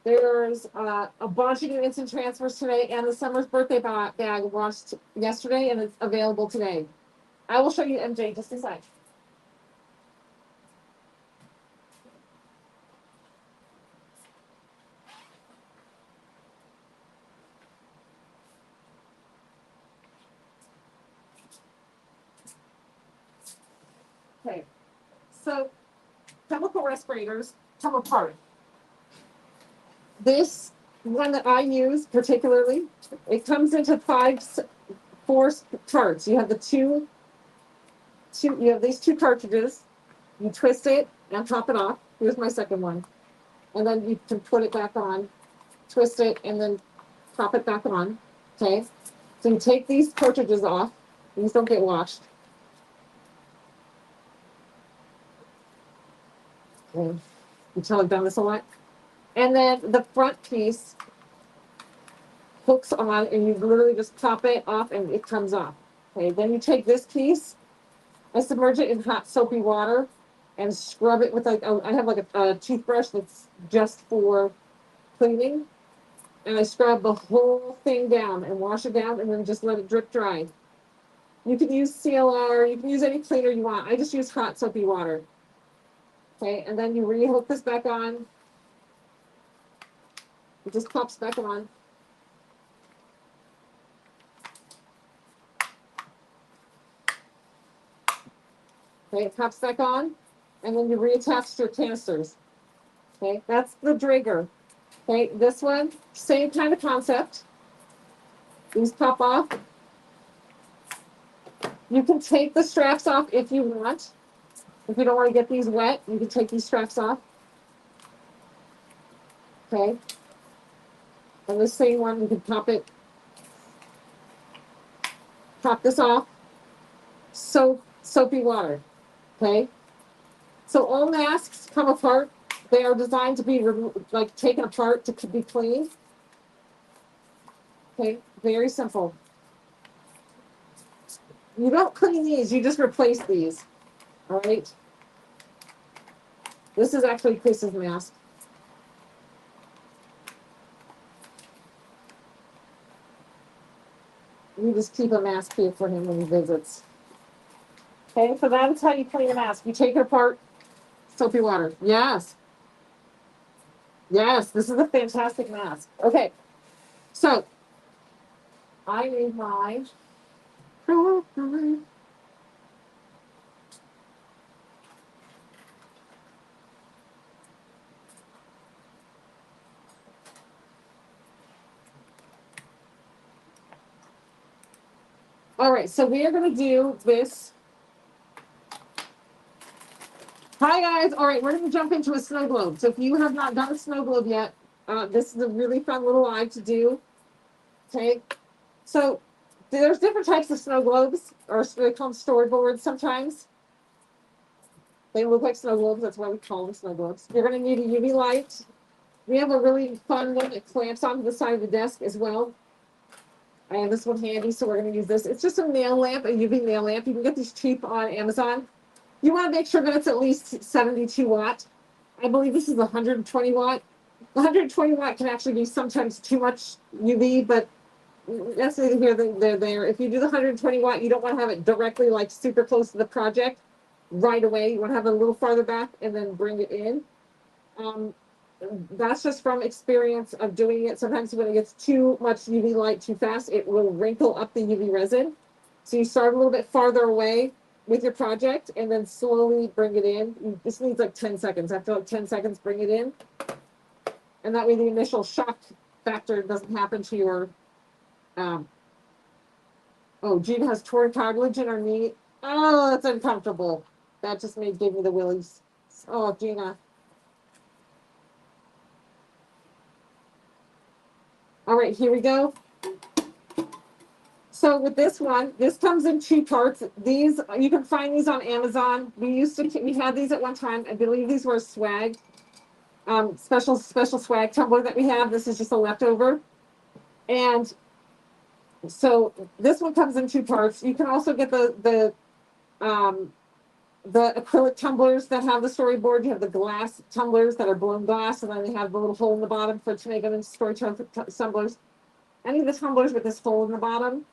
There's a bunch of new instant transfers today, and the Summer's birthday bag launched yesterday, and it's available today. I will show you MJ just a sec. Okay, so chemical respirators come apart. This one that I use particularly, it comes into 4 carts. You have you have these 2 cartridges. You twist it and top it off. Here's my second one. And then you can put it back on, twist it, and then top it back on. Okay? So you take these cartridges off. These don't get washed. Okay. You tell I've done this a lot. And then the front piece hooks on, and you literally just pop it off, and it comes off. Okay, then you take this piece, I submerge it in hot soapy water, and scrub it with I have like a toothbrush that's just for cleaning, and I scrub the whole thing down and wash it down, and then just let it drip dry. You can use CLR, you can use any cleaner you want. I just use hot soapy water. Okay, and then you rehook this back on. It just pops back on. Okay, it pops back on, and then you reattach your canisters. Okay, that's the Drager. Okay, this one, same kind of concept. These pop off. You can take the straps off if you want. If you don't want to get these wet, you can take these straps off. Okay. And the same one, you can pop this off. Soapy water. Okay. So all masks come apart. They are designed to be taken apart to be cleaned. Okay, very simple. You don't clean these, you just replace these. All right. This is actually Chris's mask. We just keep a mask here for him when he visits. Okay, so that's how you clean a mask. You take it apart, soapy water. Yes. Yes, this is a fantastic mask. Okay, so I need my all right, so we are going to do this. Hi, guys. All right, we're going to jump into a snow globe. So if you have not done a snow globe yet, this is a really fun little live to do. Okay, so there's different types of snow globes, or they call them storyboards sometimes. They look like snow globes. That's why we call them snow globes. You're going to need a UV light. We have a really fun one that clamps onto the side of the desk as well. I have this one handy, so we're going to use this. It's just a nail lamp, a UV nail lamp. You can get these cheap on Amazon. You want to make sure that it's at least 72 watt. I believe this is 120 watt. 120 watt can actually be sometimes too much UV, but that's neither here nor there. If you do the 120 watt, you don't want to have it directly like super close to the project right away. You want to have it a little farther back and then bring it in. That's just from experience of doing it. Sometimes when it gets too much UV light too fast, it will wrinkle up the UV resin. So you start a little bit farther away with your project and then slowly bring it in. This needs like 10 seconds. After like 10 seconds, bring it in. And that way the initial shock factor doesn't happen to your, oh, Gina has torn cartilage in her knee. Oh, that's uncomfortable. That just gave me the willies. Oh, Gina. All right, here we go. So with this one, this comes in 2 parts. These, you can find these on Amazon. We had these at one time. I believe these were swag, special swag tumbler that we have. This is just a leftover. And so this one comes in 2 parts. You can also get the acrylic tumblers that have the storyboard. You have the glass tumblers that are blown glass, and then they have the little hole in the bottom to make them into story tumblers. Any of the tumblers with this hole in the bottom,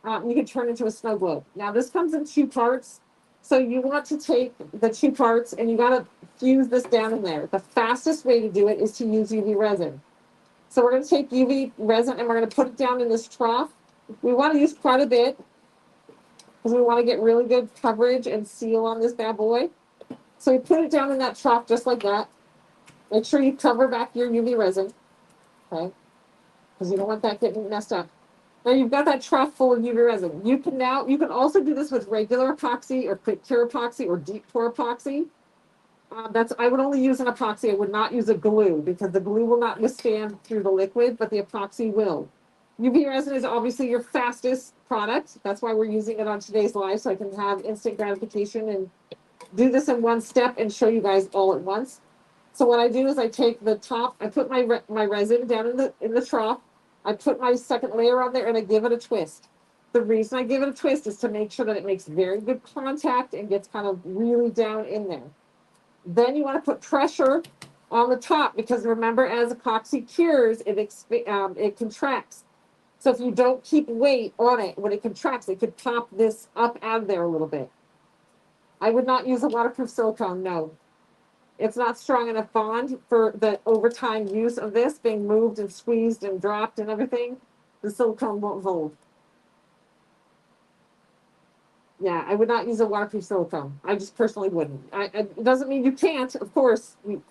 you can turn into a snow globe. Now this comes in 2 parts. So you want to take the 2 parts and you got to fuse this down in there. The fastest way to do it is to use UV resin. So we're going to take UV resin and we're going to put it down in this trough. We want to use quite a bit because we want to get really good coverage and seal on this bad boy. So we put it down in that trough just like that. Make sure you cover back your UV resin, okay? Because you don't want that getting messed up. Now you've got that trough full of UV resin. You can also do this with regular epoxy or quick cure epoxy or deep pour epoxy. I would only use an epoxy. I would not use a glue because the glue will not withstand through the liquid, but the epoxy will. UV resin is obviously your fastest product. That's why we're using it on today's live, so I can have instant gratification and do this in one step and show you guys all at once. So what I do is I take the top, I put my resin down in the trough. I put my second layer on there and I give it a twist. The reason I give it a twist is to make sure that it makes very good contact and gets kind of really down in there. Then you want to put pressure on the top because remember, as epoxy cures, it contracts. So if you don't keep weight on it, when it contracts, it could pop this up out of there a little bit. I would not use a waterproof silicone, no. It's not strong enough bond for the overtime use of this being moved and squeezed and dropped and everything. The silicone won't hold. Yeah, I would not use a waterproof silicone. I just personally wouldn't. It doesn't mean you can't. Of course, you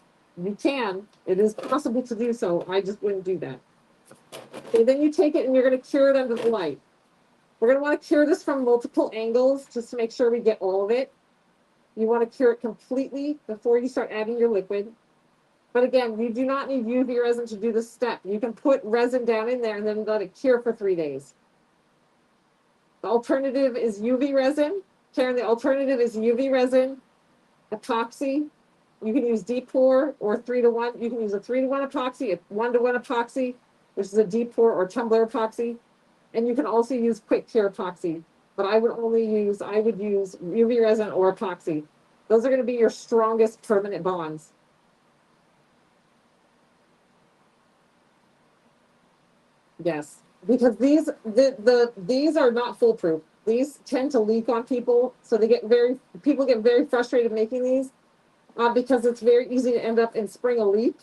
can. It is possible to do so. I just wouldn't do that. Okay, then you take it and you're going to cure it under the light. We're going to want to cure this from multiple angles just to make sure we get all of it. You want to cure it completely before you start adding your liquid. But again, you do not need UV resin to do this step. You can put resin down in there and then let it cure for 3 days. The alternative is UV resin. Karen, the alternative is UV resin, epoxy. You can use deep pour or 3-to-1. You can use a 3-to-1 epoxy, a 1-to-1 epoxy, which is a deep pour or tumbler epoxy. And you can also use quick cure epoxy. But I would use UV resin or epoxy. Those are going to be your strongest permanent bonds. Yes, because these are not foolproof. These tend to leak on people, so people get very frustrated making these because it's very easy to end up and spring a leak.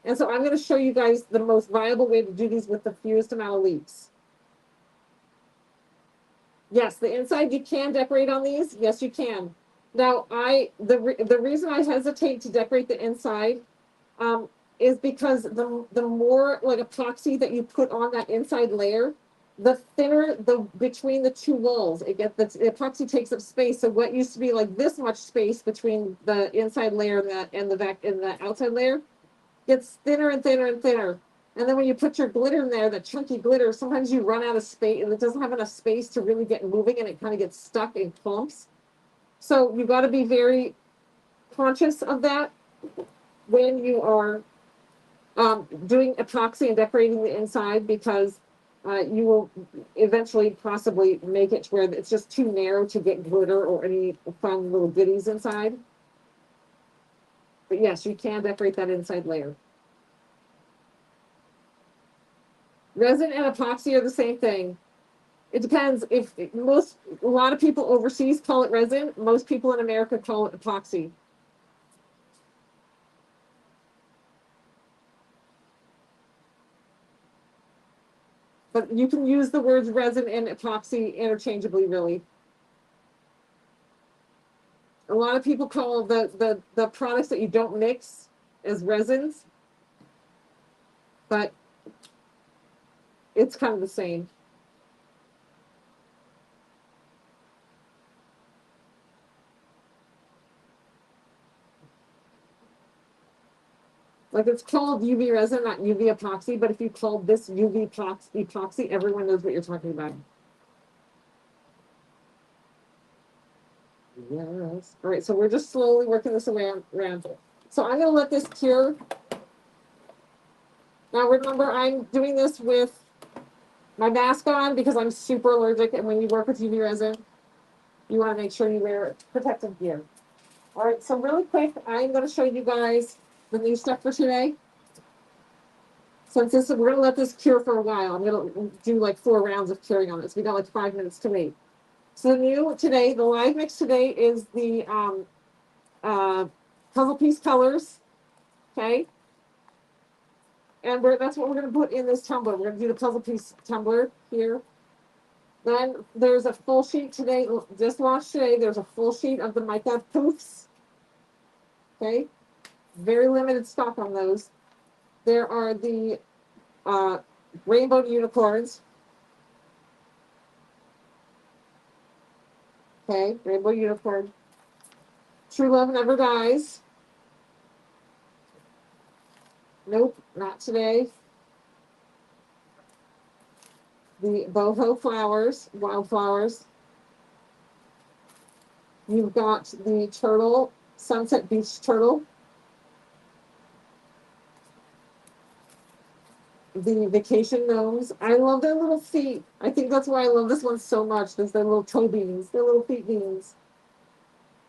And so I'm going to show you guys the most viable way to do these with the fewest amount of leaks. Yes, the inside you can decorate on these. Yes, you can. Now, the reason I hesitate to decorate the inside is because the more like epoxy that you put on that inside layer, the thinner between the 2 walls it gets. The epoxy takes up space. So what used to be like this much space between the inside layer and the outside layer gets thinner and thinner and thinner. And then when you put your glitter in there, the chunky glitter, sometimes you run out of space and it doesn't have enough space to really get moving and it kind of gets stuck in clumps. So you've got to be very conscious of that when you are doing epoxy and decorating the inside, because you will eventually possibly make it to where it's just too narrow to get glitter or any fun little goodies inside. But yes, you can decorate that inside layer. Resin and epoxy are the same thing. It depends. If a lot of people overseas call it resin, most people in America call it epoxy. But you can use the words resin and epoxy interchangeably, really. A lot of people call the products that you don't mix as resins, but it's kind of the same. Like it's called UV resin, not UV epoxy, but if you called this UV epoxy, everyone knows what you're talking about. Yes. All right, so we're just slowly working this around. So I'm going to let this cure. Now remember, I'm doing this with my mask on because I'm super allergic, and when you work with UV resin, you want to make sure you wear protective gear. All right, so really quick, I'm going to show you guys the new stuff for today. Since this, we're going to let this cure for a while. I'm going to do like 4 rounds of curing on this. We got like 5 minutes to wait. So the new today, the live mix today is the puzzle piece colors. Okay. And that's what we're going to put in this tumbler. We're going to do the puzzle piece tumbler here. Then there's a full sheet today, just launched today. There's a full sheet of the mica poofs. Okay. Very limited stock on those. There are the rainbow unicorns. Okay, rainbow unicorn. True love never dies. Nope, not today. The boho flowers, wildflowers. You've got the turtle, sunset beach turtle. The vacation gnomes. I love their little feet. I think that's why I love this one so much. There's their little toe beans, their little feet beans.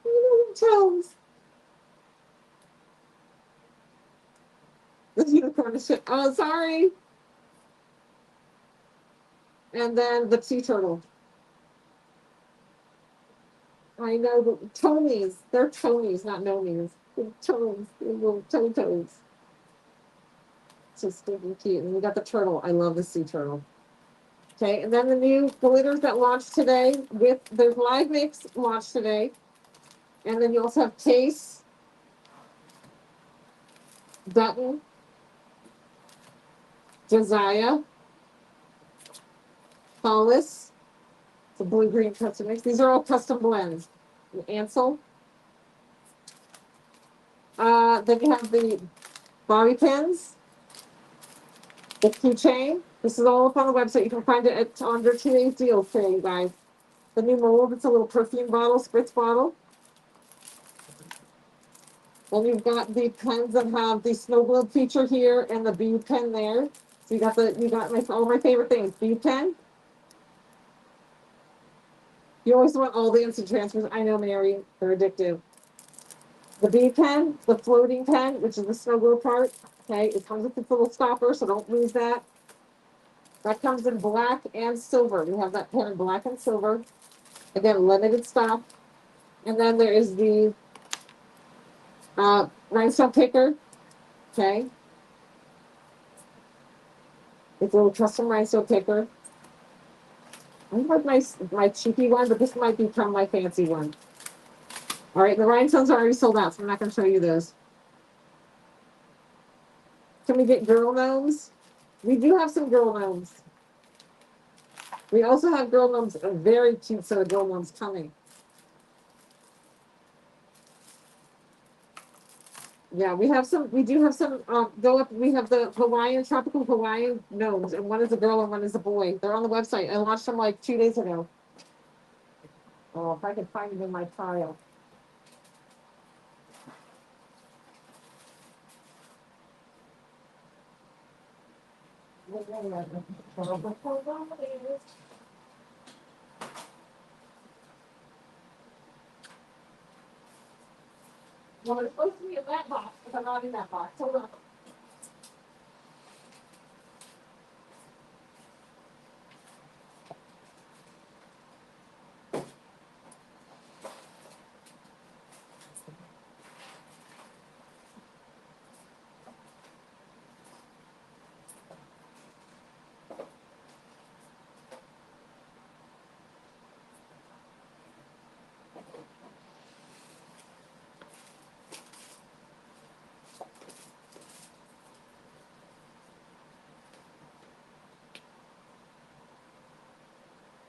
Little toes. The unicorn is shit. Oh, sorry. And then the sea turtle. I know the tomies. They're tomies, not gnomies. The toes, the little toes. So stinking cute. And we got the turtle. I love the sea turtle. Okay, and then the new glitters that launched today with there's live mix launched today. And then you also have Case, Dutton, Josiah, Hollis. It's a blue-green custom mix. These are all custom blends. Ansel. Then you have the bobby pins, the keychain. This is all up on the website. You can find it under today's deal today, you guys. The new mold, it's a little perfume bottle, spritz bottle. Then you've got the pens that have the snow globe feature here and the bead pen there. So you got all my favorite things. Bead pen. You always want all the instant transfers. I know, Mary, they're addictive. The bead pen, the floating pen, which is the snow globe part. Okay, it comes with this little stopper, so don't lose that. That comes in black and silver. We have that pen in black and silver. Again, limited stock. And then there is the rhinestone picker. Okay. It's a little custom rhinestone picker. I have my cheapy one, but this might become my fancy one. All right, the rhinestones are already sold out, so I'm not going to show you those. Can we get girl gnomes? We do have some girl gnomes. We also have girl gnomes, a very cute set of girl gnomes coming. Yeah, we have some, we do have some, go up, we have the tropical Hawaiian gnomes, and one is a girl and one is a boy. They're on the website. I launched them like 2 days ago. Oh, if I can find them in my file. Well, it's supposed to be in that box, but I'm not in that box. Hold on.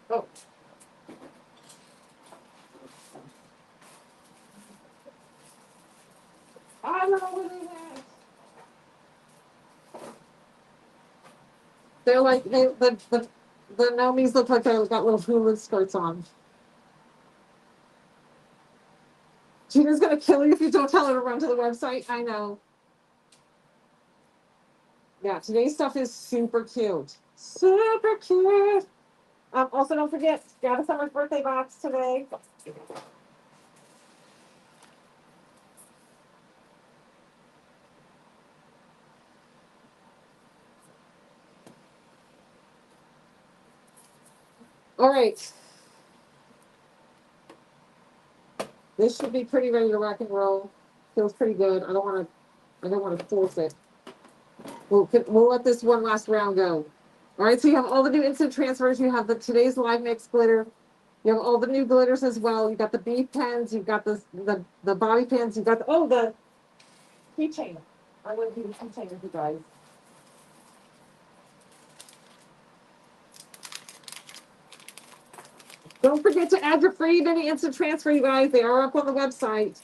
Oh. I don't know where they went. They're like the Nomies look like they've got little hula skirts on. Gina's gonna kill you if you don't tell her to run to the website. I know. Yeah, today's stuff is super cute. Super cute. Also, don't forget, Gavin Summer's birthday box today. All right. This should be pretty ready to rock and roll. Feels pretty good. I don't want to force it. We'll let this one last round go. All right, so you have all the new instant transfers. You have the today's live mix glitter. You have all the new glitters as well. You got the bead pens. You've got the bobby pins. You've got the keychain. I would do the keychain with you guys. Don't forget to add your free mini instant transfer, you guys. They are up on the website.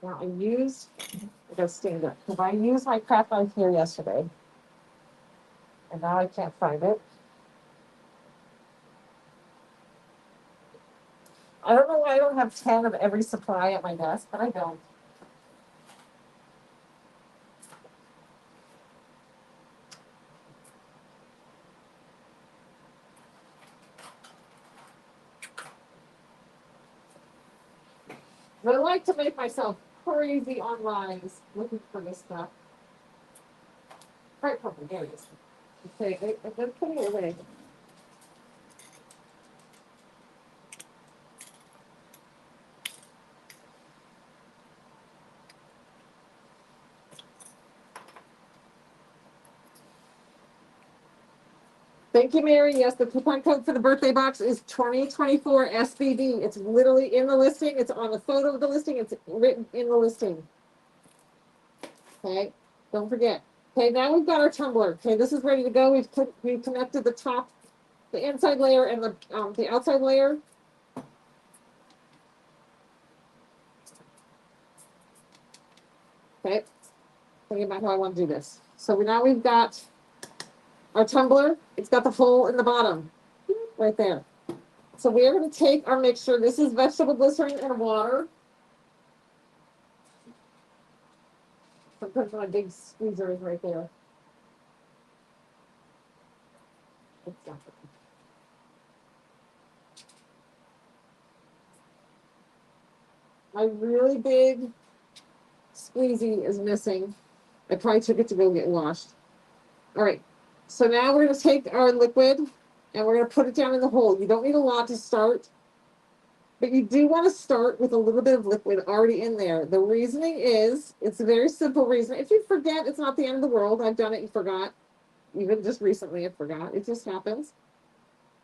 Now I gotta stand up. Because I used my craft knife here yesterday. And now I can't find it. I don't know why I don't have 10 of every supply at my desk, but I don't. But I like to make myself crazy online looking for this stuff. Right, purple, there it is. Okay, I'm gonna put it away. Thank you, Mary. Yes, the coupon code for the birthday box is 2024 SBD. It's literally in the listing. It's on the photo of the listing. It's written in the listing. Okay, don't forget. Okay, now we've got our tumbler. Okay, this is ready to go. We've connected the top, the inside layer, and the outside layer. Okay, thinking about how I want to do this. So now we've got our tumbler. It's got the hole in the bottom, right there. So we are going to take our mixture. This is vegetable glycerin and water. Sometimes my big squeezer is right there. My really big squeezy is missing. I probably took it to go get washed. All right. So now we're going to take our liquid and we're going to put it down in the hole. You don't need a lot to start, but you do want to start with a little bit of liquid already in there. The reasoning is, it's a very simple reason. If you forget, it's not the end of the world. I've done it and forgot. Even just recently, I forgot. It just happens.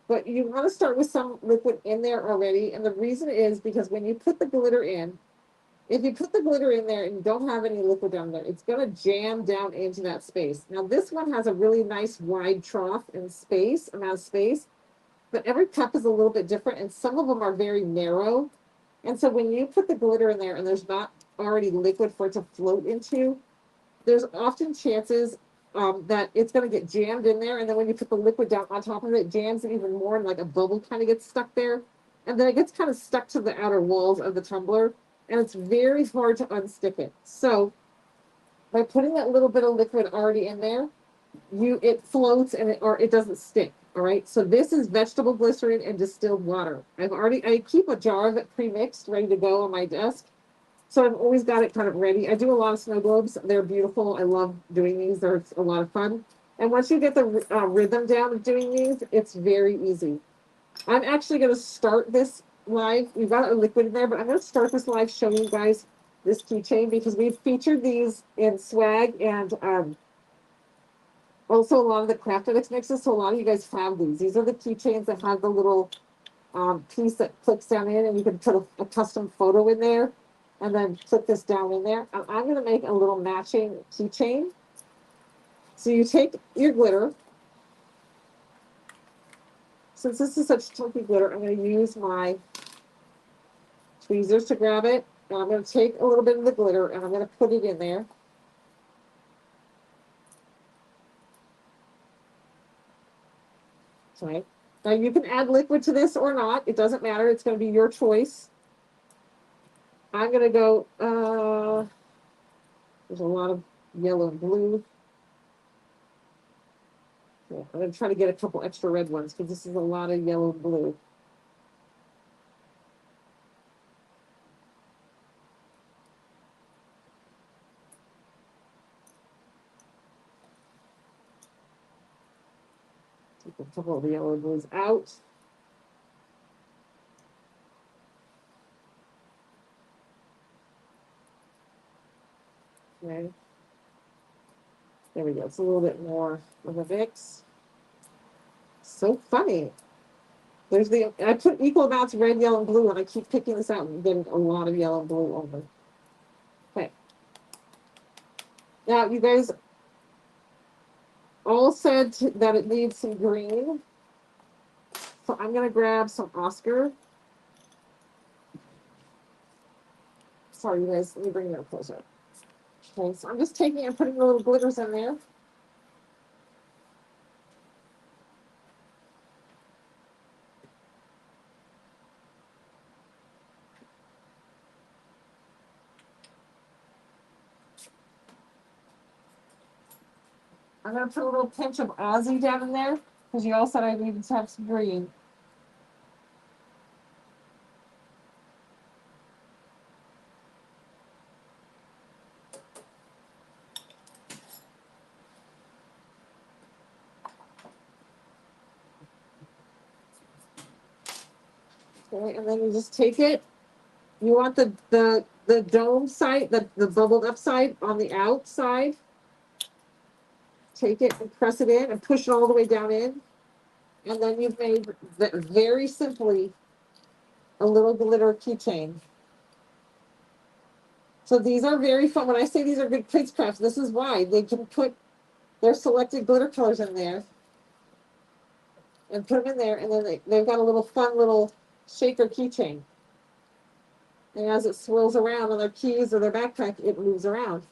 But you want to start with some liquid in there already. And the reason is because when you put the glitter in, if you put the glitter in there and you don't have any liquid down there, it's going to jam down into that space. Now, this one has a really nice wide trough and amount of space, but every cup is a little bit different, and some of them are very narrow. And so when you put the glitter in there and there's not already liquid for it to float into, there's often chances that it's going to get jammed in there. And then when you put the liquid down on top of it, it jams it even more, and like a bubble kind of gets stuck there. And then it gets kind of stuck to the outer walls of the tumbler. and it's very hard to unstick it. So by putting that little bit of liquid already in there, it floats and it doesn't stick. All right. So this is vegetable glycerin and distilled water. I keep a jar of it pre-mixed, ready to go on my desk. So I've always got it kind of ready. I do a lot of snow globes. They're beautiful. I love doing these. They're a lot of fun. And once you get the rhythm down of doing these, it's very easy. I'm actually going to start this live. We've got a liquid in there, but I'm going to start this live showing you guys this keychain because we've featured these in swag and also a lot of the craft edits mixes. So a lot of you guys have these. These are the keychains that have the little piece that clicks down in, and you can put a custom photo in there and then click this down in there. And I'm going to make a little matching keychain. So you take your glitter. Since this is such chunky glitter, I'm going to use my tweezers to grab it. And I'm going to take a little bit of the glitter and I'm going to put it in there. Okay. Now you can add liquid to this or not. It doesn't matter. It's going to be your choice. I'm going to go, there's a lot of yellow and blue. Yeah, I'm going to try to get a couple extra red ones because this is a lot of yellow and blue. Take a couple of the yellow and blues out. Okay. There we go. It's a little bit more of a mix. So funny. I put equal amounts of red, yellow, and blue, and I keep picking this out and getting a lot of yellow and blue over. Okay. Now, you guys all said that it needs some green. So I'm going to grab some Oscar. Sorry, you guys. Let me bring that closer. Okay, so I'm just taking and putting the little glitters in there. I'm going to put a little pinch of Aussie down in there because you all said I needed to have some green. Okay, and then you just take it. You want the dome side, the bubbled up side on the outside. Take it and press it in and push it all the way down in. And then you've made, very simply, a little glitter keychain. So these are very fun. When I say these are good kids crafts, this is why. They can put their selected glitter colors in there and put them in there, and then they've got a little fun little shaker keychain. And as it swirls around on their keys or their backpack, it moves around.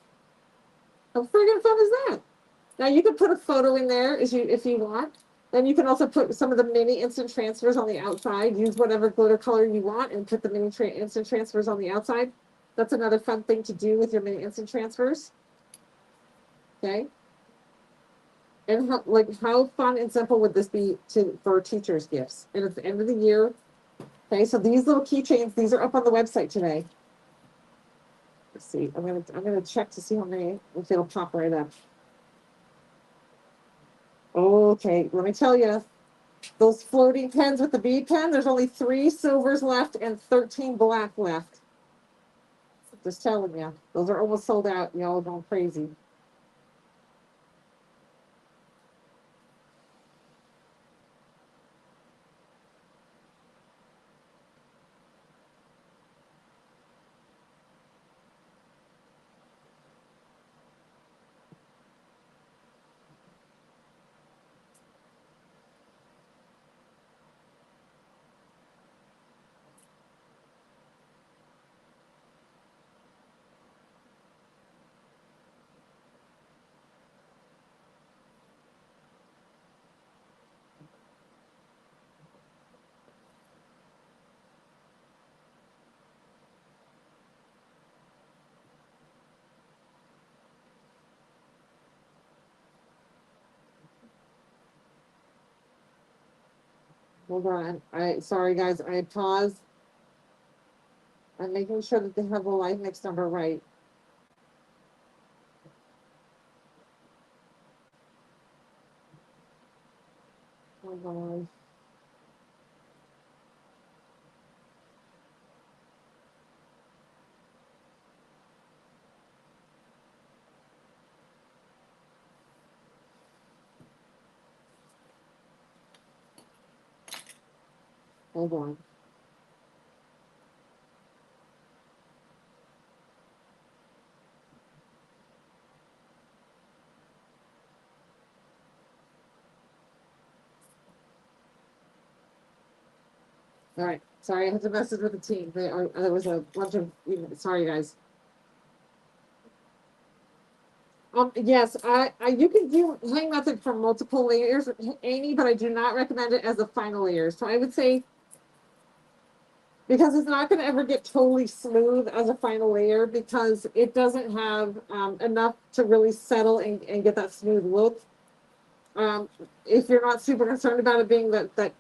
How friggin' fun is that? Now you can put a photo in there if you want. Then you can also put some of the mini instant transfers on the outside. Use whatever glitter color you want and put the mini instant transfers on the outside. That's another fun thing to do with your mini instant transfers. Okay. And how fun and simple would this be for teachers' gifts? And at the end of the year, okay, so these little keychains, these are up on the website today. Let's see. I'm gonna check to see how many, if it'll pop right up. Okay, let me tell you, those floating pens with the bead pen, there's only 3 silvers left and 13 black left. Just telling you, those are almost sold out. Y'all are going crazy. Hold on. Sorry guys, I paused. I'm making sure that they have the live mix number right. Hold on. Hold on. All right. Sorry, I had to message with the team. There was a bunch of, sorry guys. Yes, you can do hang method for multiple layers, Amy, but I do not recommend it as a final layer. So I would say, because it's not going to ever get totally smooth as a final layer because it doesn't have enough to really settle and get that smooth look. If you're not super concerned about it being that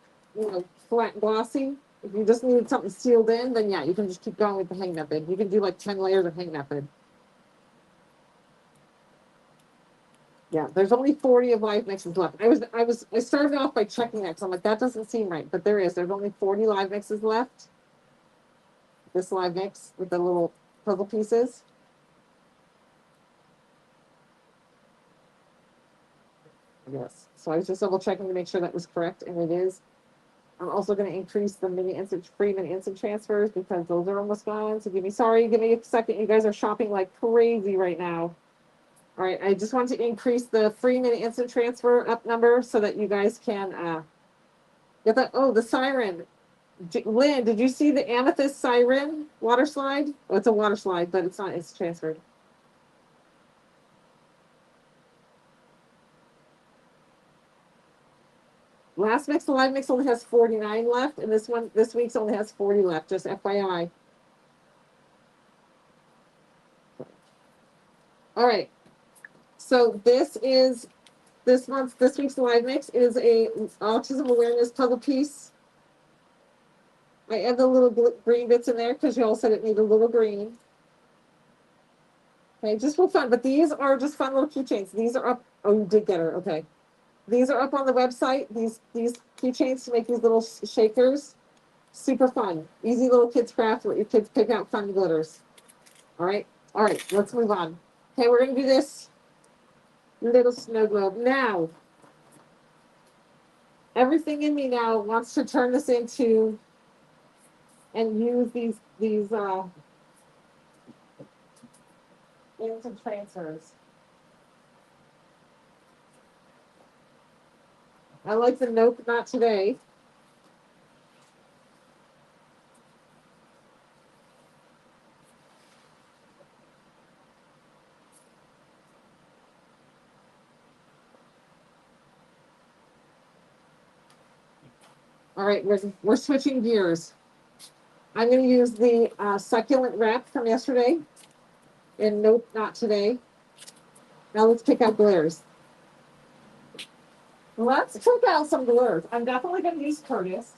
flat glossy, if you just need something sealed in, then yeah, you can just keep going with the hang method. You can do like 10 layers of hang method. Yeah, there's only 40 of live mixes left. I started off by checking that because I'm like, that doesn't seem right, but there is. There's only 40 live mixes left. This live mix with the little puzzle pieces. Yes. So I was just double checking to make sure that was correct, and it is. I'm also going to increase the free mini instant transfers because those are almost gone. So give me a second. You guys are shopping like crazy right now. All right, I just want to increase the free mini instant transfer up number so that you guys can get that. Oh, the siren. Lynn, did you see the amethyst siren water slide? Oh, it's a water slide, but it's not. It's transferred. Last mix, the live mix only has 49 left, and this week's only has 40 left. Just FYI. All right. So this week's live mix is a autism awareness puzzle piece. I add the little green bits in there because you all said it needed a little green. Okay, just for fun. But these are just fun little keychains. These are up. Oh, you did get her. Okay. These are up on the website. These keychains to make these little shakers. Super fun. Easy little kids craft. Let your kids pick out fun glitters. All right. All right. Let's move on. Okay, we're gonna do this little snow globe now. Everything in me now wants to turn this into and use these instant transfers. I like the nope, not today. All right, we're switching gears. I'm going to use the succulent wrap from yesterday. And nope, not today. Now let's pick out glitters. Let's pick out some glitters. I'm definitely going to use Curtis.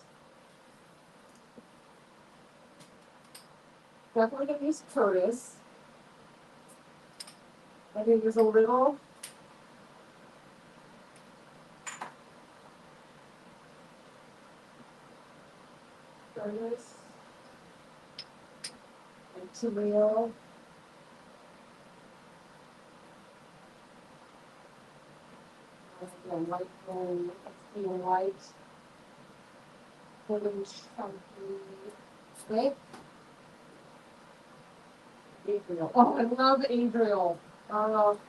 Definitely going to use Curtis. I think there's a little. Curtis. And Tamil. White gold, steel white. Chunky. Okay. Adriel. Oh, I love Adriel. Okay.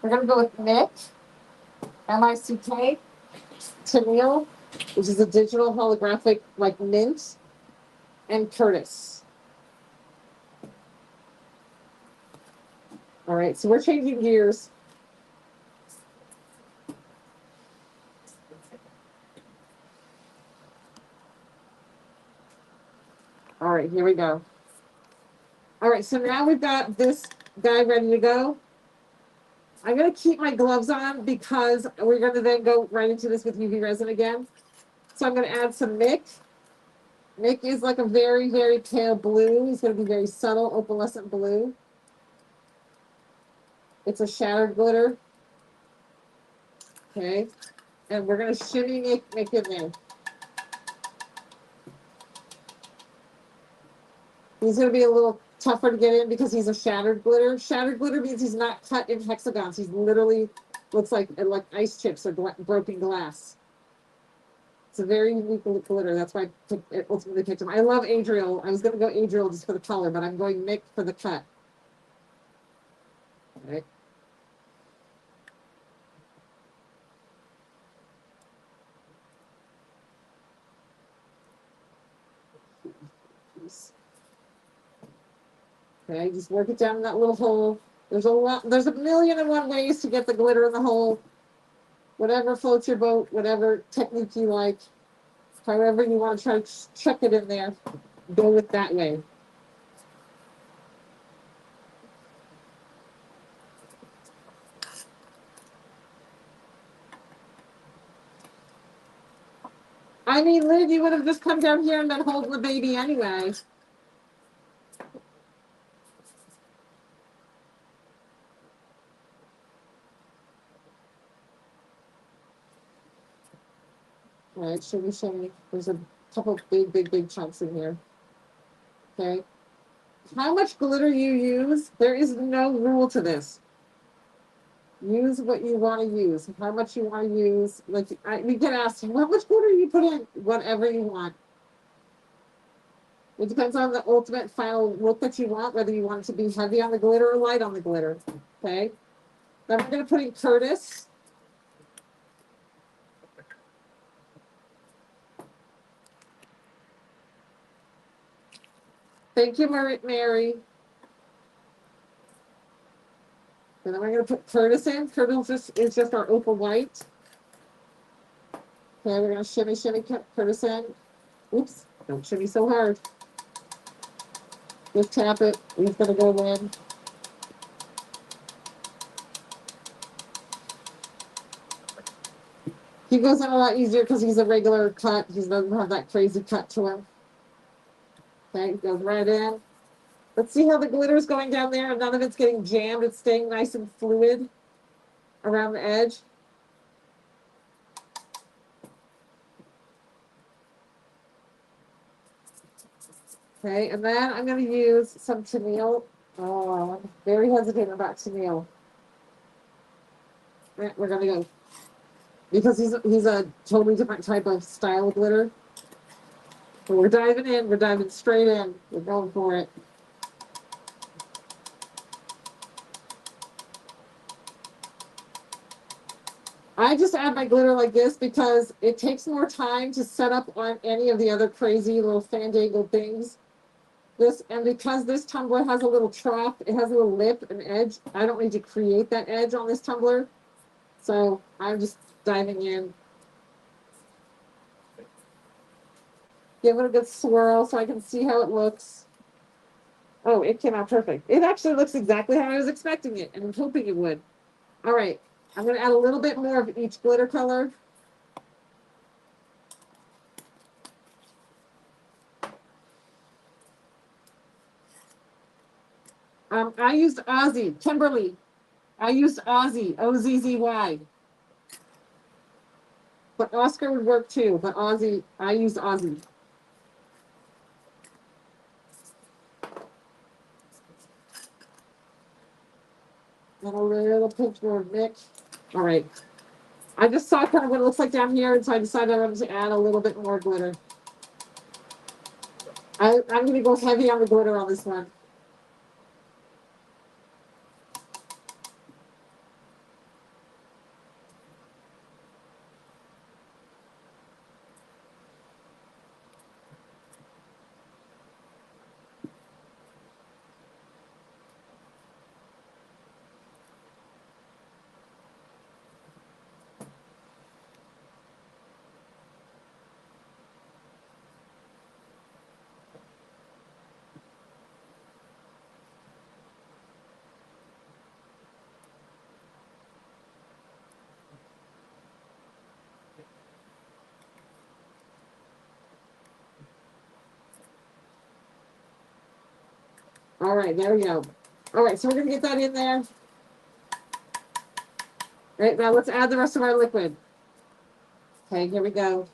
We're going to go with Mick, M-I-C-K, Tennille, which is a digital holographic like mint, and Curtis. All right, so we're changing gears. All right, here we go. All right, so now we've got this guy ready to go. I'm gonna keep my gloves on because we're gonna then go right into this with UV resin again. So I'm gonna add some Mick. Mick is like a very, very pale blue. He's gonna be very subtle, opalescent blue. It's a shattered glitter. Okay. And we're gonna shimmy Mick in there. He's gonna be a little tougher to get in because he's a shattered glitter. Shattered glitter means he's not cut in hexagons. He's literally looks like ice chips or broken glass. It's a very unique glitter. That's why I ultimately picked him. I love Adriel. I was going to go Adriel just for the color, but I'm going Mick for the cut. All right. Okay, just work it down in that little hole. There's a million and one ways to get the glitter in the hole. Whatever floats your boat, whatever technique you like, however you want to try to chuck it in there, go with that way. I mean, Lynn, you would have just come down here and been holding the baby anyway. All right, shimmy. There's a couple big chunks in here. Okay. How much glitter you use, there is no rule to this. Use what you want to use, how much you want to use. Like, we get asked, how much glitter you put in? Whatever you want. It depends on the ultimate final look that you want, whether you want it to be heavy on the glitter or light on the glitter. Okay. Then we're going to put in Curtis. Thank you, Mary. And then we're going to put Curtis in. Curtis is just our opal white. Okay, we're going to shimmy Curtis in. Oops, don't shimmy so hard. Just tap it. He's going to go in. He goes in a lot easier because he's a regular cut. He doesn't have that crazy cut to him. Okay, goes right in. Let's see how the glitter's going down there. None of it's getting jammed. It's staying nice and fluid around the edge. Okay, and then I'm going to use some chenille. Oh, I'm very hesitant about chenille. We're going to go, because he's a totally different type of style of glitter. So we're diving in. We're diving straight in. We're going for it. I just add my glitter like this because it takes more time to set up on any of the other crazy little fandangled things. And because this tumbler has a little trough, it has a little lip and edge. I don't need to create that edge on this tumbler. So I'm just diving in. Give it a good swirl so I can see how it looks. Oh, it came out perfect. It actually looks exactly how I was expecting it and hoping it would. All right, I'm going to add a little bit more of each glitter color. I used Ozzy, Kimberly. I used Ozzy, O-Z-Z-Y. But Oscar would work too, but Ozzy, I used Ozzy. And a little pinch more Mick. All right. I just saw kind of what it looks like down here, and so I decided I wanted to add a little bit more glitter. I'm going to go heavy on the glitter on this one. All right, there we go. All right, so we're gonna get that in there. All right, now let's add the rest of our liquid. Okay, here we go.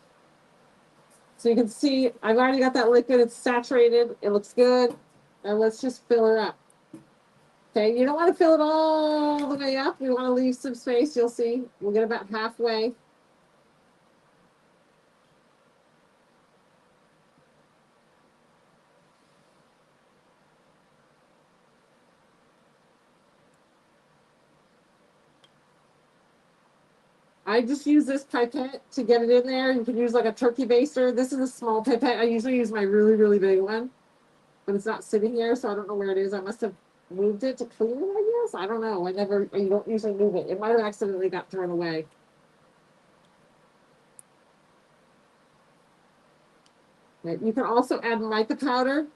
So you can see I've already got that liquid. It's saturated. It looks good. And let's just fill her up. Okay, you don't want to fill it all the way up. You want to leave some space. You'll see. We'll get about halfway. I just use this pipette to get it in there. You can use like a turkey baster. This is a small pipette. I usually use my really, really big one, but it's not sitting here, so I don't know where it is. I must have moved it to clean it, I guess. I don't know. You don't usually move it. It might have accidentally got thrown away. Okay. You can also add mica powder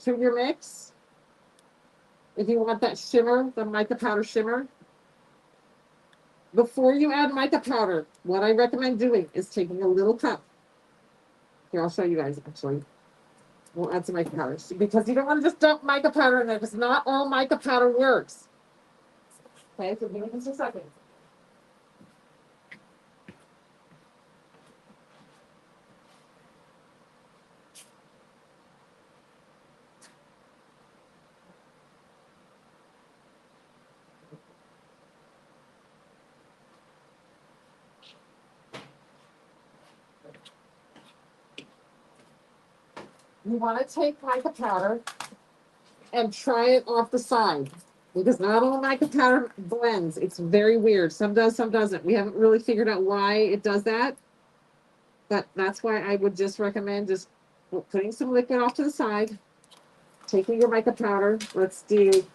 to your mix if you want that shimmer, the mica powder shimmer. Before you add mica powder, what I recommend doing is taking a little cup. Here, I'll show you guys actually. We'll add some mica powder because you don't want to just dump mica powder in there because not all mica powder works. Okay, so give me just a second. You want to take mica powder and try it off the side because not all mica powder blends. It's very weird. Some does, some doesn't. We haven't really figured out why it does that. But that's why I would just recommend just putting some liquid off to the side, taking your mica powder. Let's do,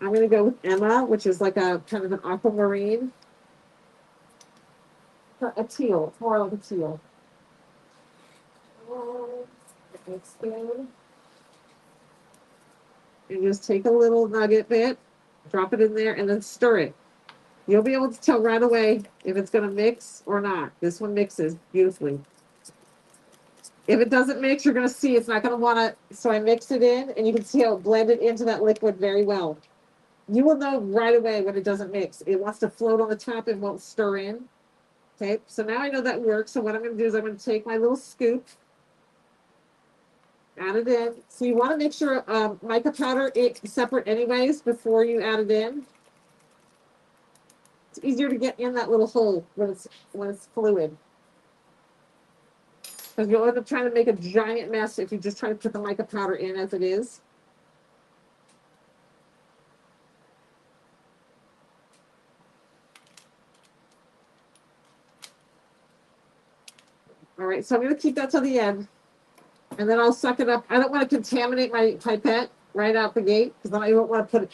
I'm going to go with Emma, which is like a kind of an aquamarine. A teal. It's more like a teal. Spoon. And just take a little nugget bit, drop it in there, and then stir it. You'll be able to tell right away if it's going to mix or not. This one mixes beautifully. If it doesn't mix, you're going to see it's not going to want to. So I mix it in, and you can see how it blended into that liquid very well. You will know right away when it doesn't mix. It wants to float on the top and won't stir in. Okay, so now I know that works. So what I'm going to do is I'm going to take my little scoop, add it in. So you want to make sure mica powder is separate anyways before you add it in. It's easier to get in that little hole when it's fluid. Because you'll end up trying to make a giant mess if you just try to put the mica powder in as it is. All right, so I'm going to keep that till the end. And then I'll suck it up. I don't want to contaminate my pipette right out the gate because then I don't want to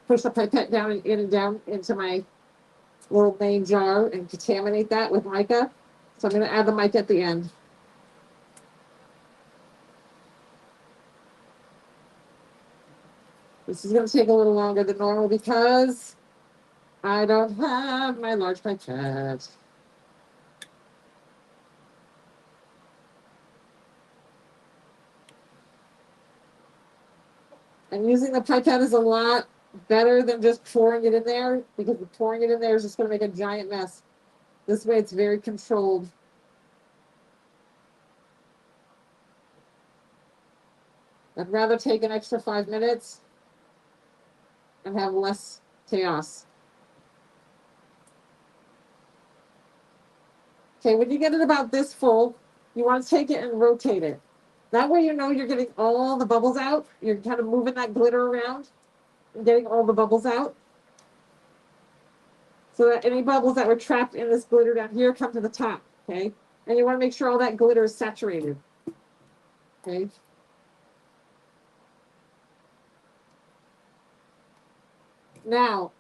push the pipette down and in and down into my little main jar and contaminate that with mica. So I'm going to add the mica at the end. This is going to take a little longer than normal because I don't have my large pipette. And using the pipette is a lot better than just pouring it in there because pouring it in there is just going to make a giant mess. This way it's very controlled. I'd rather take an extra 5 minutes and have less chaos. Okay, when you get it about this full, you want to take it and rotate it. That way you know you're getting all the bubbles out. You're kind of moving that glitter around and getting all the bubbles out. So that any bubbles that were trapped in this glitter down here come to the top, okay? And you want to make sure all that glitter is saturated, okay? Now,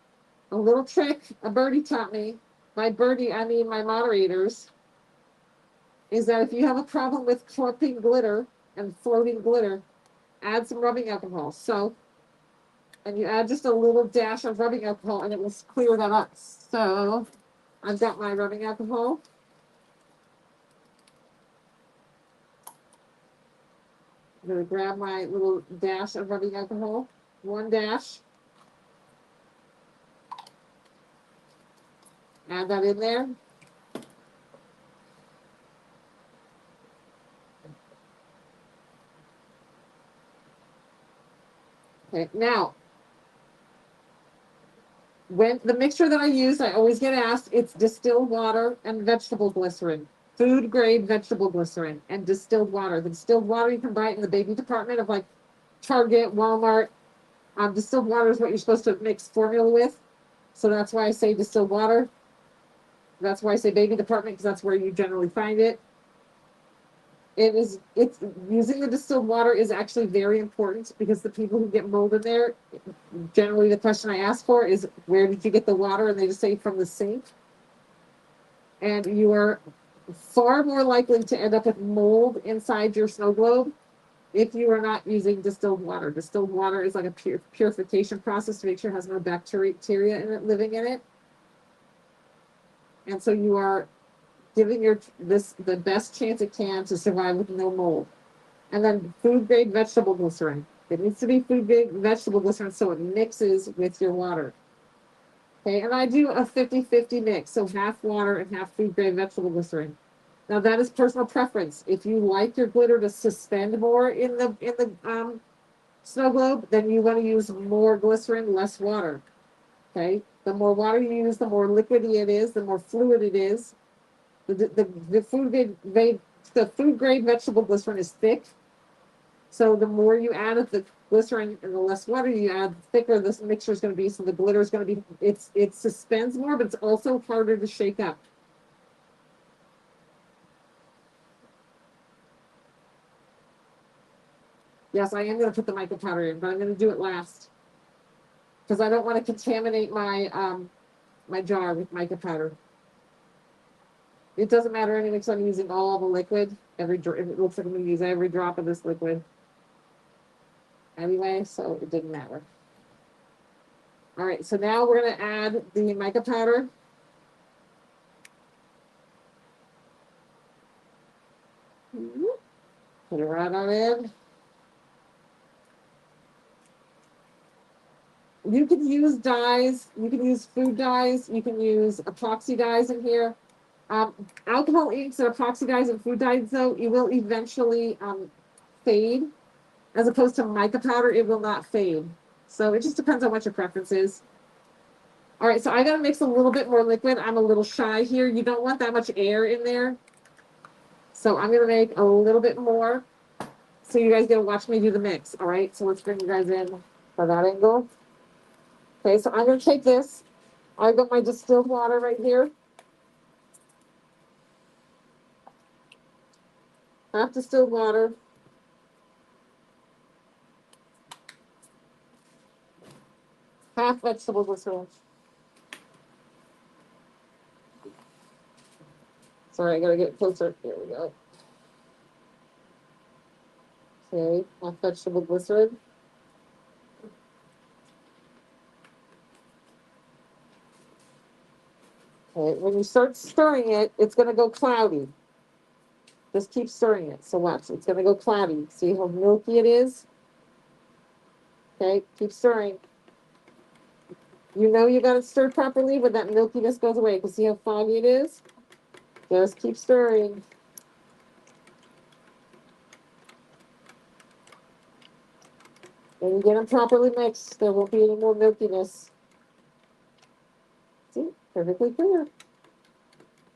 a little trick a birdie taught me. By birdie, I mean my moderators, is that if you have a problem with clumping glitter and floating glitter, add some rubbing alcohol. So, and you add just a little dash of rubbing alcohol and it will clear that up. So, I've got my rubbing alcohol. I'm gonna grab my little dash of rubbing alcohol, 1 dash, add that in there. Okay, now, when the mixture that I use, I always get asked, it's distilled water and vegetable glycerin, food grade vegetable glycerin and distilled water. The distilled water, you can buy it in the baby department of like Target, Walmart. Distilled water is what you're supposed to mix formula with. So that's why I say distilled water. That's why I say baby department, because that's where you generally find it. It's using the distilled water is actually very important because the people who get mold in there, generally the question I ask for is, where did you get the water? And they just say from the sink. And you are far more likely to end up with mold inside your snow globe if you are not using distilled water. Distilled water is like a purification process to make sure it has no bacteria in it living in it. And so you are giving the best chance it can to survive with no mold. And then food grade vegetable glycerin. It needs to be food grade vegetable glycerin so it mixes with your water. Okay, and I do a 50-50 mix, so half water and half food grade vegetable glycerin. Now that is personal preference. If you like your glitter to suspend more in the snow globe, then you want to use more glycerin, less water. Okay, the more water you use, the more liquidy it is, the more fluid it is. The food grade vegetable glycerin is thick, so the more you add of the glycerin and the less water you add, the thicker this mixture is going to be. So the glitter is going to be it suspends more, but it's also harder to shake up. Yes, I am going to put the mica powder in, but I'm going to do it last because I don't want to contaminate my jar with mica powder. It doesn't matter anyway because I'm using all the liquid. It looks like I'm going to use every drop of this liquid anyway, so it didn't matter. All right, so now we're going to add the mica powder. Put it right on in. You can use dyes. You can use food dyes. You can use epoxy dyes in here. Alcohol inks and epoxy dyes and food dyes, though, it will eventually fade. As opposed to mica powder, it will not fade. So it just depends on what your preference is. All right, so I gotta mix a little bit more liquid. I'm a little shy here. You don't want that much air in there. So I'm gonna make a little bit more. So you guys get to watch me do the mix. All right, so let's bring you guys in for that angle. Okay, so I'm gonna take this. I've got my distilled water right here. Half distilled water. Half vegetable glycerin. Sorry, I gotta get closer. Here we go. Okay, half vegetable glycerin. Okay, when you start stirring it, it's gonna go cloudy. Just keep stirring it. So watch, it's gonna go cloudy. See how milky it is? Okay, keep stirring. You know you got it stirred properly when that milkiness goes away. Because see how foggy it is? Just keep stirring. When you get them properly mixed, there won't be any more milkiness. See, perfectly clear.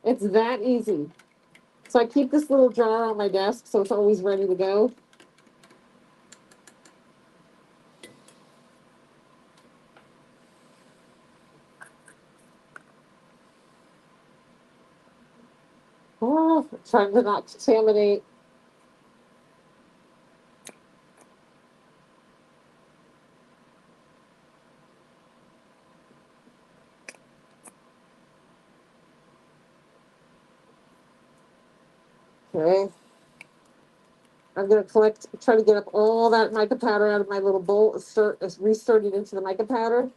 It's that easy. So I keep this little jar on my desk so it's always ready to go. Oh, trying to not contaminate. Okay. I'm going to try to get up all that mica powder out of my little bowl, re-stir it into the mica powder.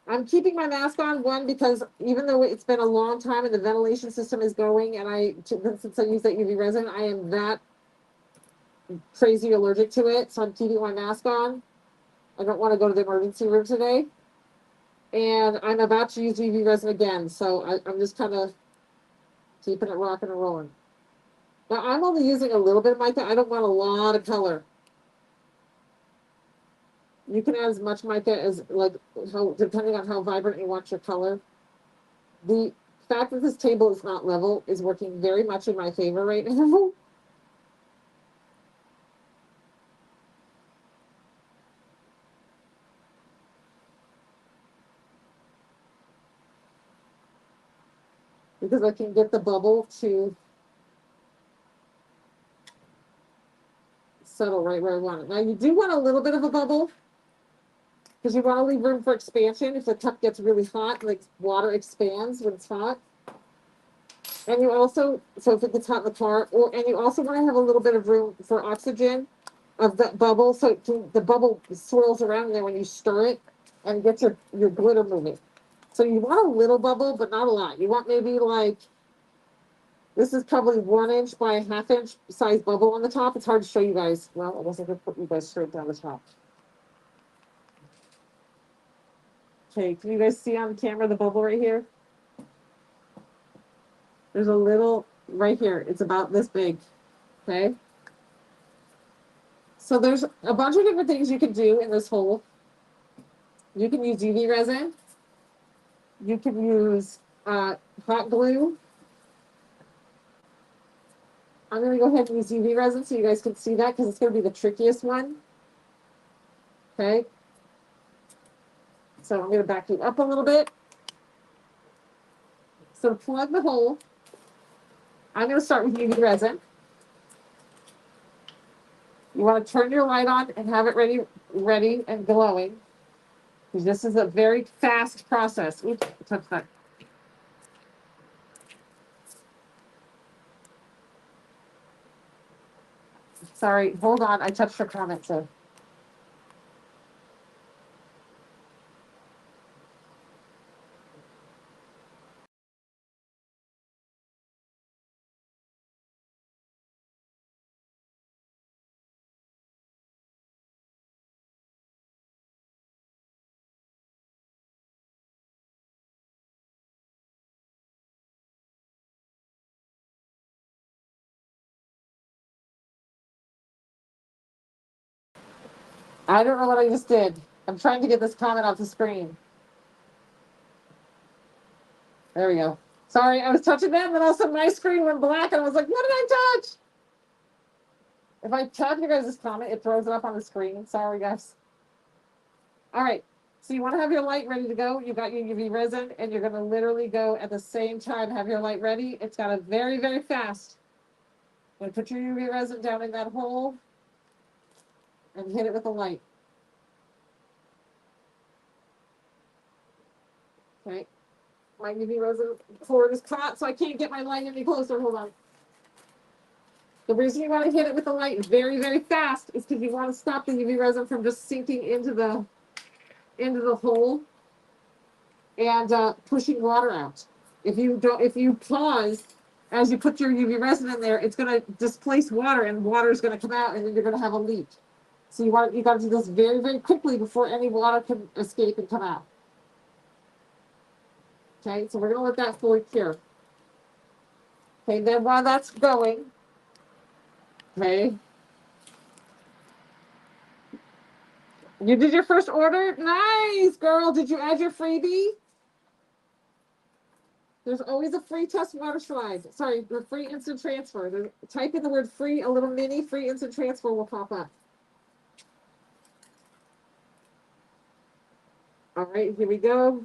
I'm keeping my mask on, one, because even though it's been a long time and the ventilation system is going, and since I use that UV resin, I am that crazy allergic to it. So I'm keeping my mask on. I don't want to go to the emergency room today. And I'm about to use UV resin again. So I'm just kind of keeping it rocking and rolling. Now I'm only using a little bit of mica. I don't want a lot of color. You can add as much mica as, like, depending on how vibrant you want your color. The fact that this table is not level is working very much in my favor right now. Because I can get the bubble to settle right where I want it. Now you do want a little bit of a bubble, because you want to leave room for expansion. If the cup gets really hot, like water expands when it's hot. And you also, so if it gets hot in the car, and you also want to have a little bit of room for oxygen of the bubble, so the bubble swirls around there when you stir it and gets your glitter moving. So you want a little bubble, but not a lot. You want maybe like, this is probably 1 inch by a 1/2 inch size bubble on the top. It's hard to show you guys. Well, I wasn't going to put you guys straight down the top. Okay, can you guys see on camera the bubble right here? There's a little right here. It's about this big. Okay. So there's a bunch of different things you can do in this hole. You can use UV resin. You can use hot glue. I'm going to go ahead and use UV resin so you guys can see that, because it's going to be the trickiest one. Okay. So I'm going to back you up a little bit. So to plug the hole, I'm going to start with UV resin. You want to turn your light on and have it ready and glowing, because this is a very fast process. Oops, touch that. Sorry, hold on. I touched your comment, so. I don't know what I just did. I'm trying to get this comment off the screen. There we go. Sorry, I was touching that, and then all of a sudden my screen went black, and I was like, what did I touch? If I tap you guys' comment, it throws it up on the screen. Sorry, guys. All right. So you want to have your light ready to go. You've got your UV resin, and you're going to literally go at the same time, have your light ready. It's got to very, very fast. You're going to put your UV resin down in that hole and hit it with the light. Okay. My UV resin cord is caught, so I can't get my light any closer. Hold on. The reason you want to hit it with the light very, very fast is because you want to stop the UV resin from just sinking into the hole and pushing water out. If you pause as you put your UV resin in there, it's going to displace water, and water is going to come out, and then you're going to have a leak. So you got to do this very, very quickly before any water can escape and come out. Okay, so we're going to let that fully cure. Okay, then while that's going, okay, you did your first order? Nice, girl. Did you add your freebie? There's always a free test water slide. Sorry, the free instant transfer. Type in the word free, a little mini free instant transfer will pop up. All right, here we go.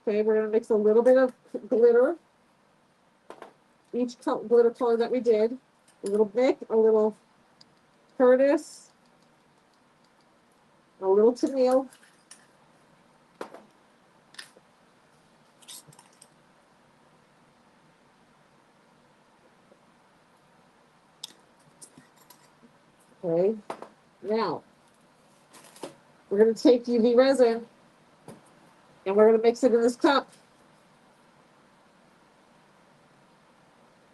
Okay, we're going to mix a little bit of glitter. Each glitter color that we did. A little Bic, a little Curtis, a little Tennille. Okay, now we're going to take UV resin and we're going to mix it in this cup.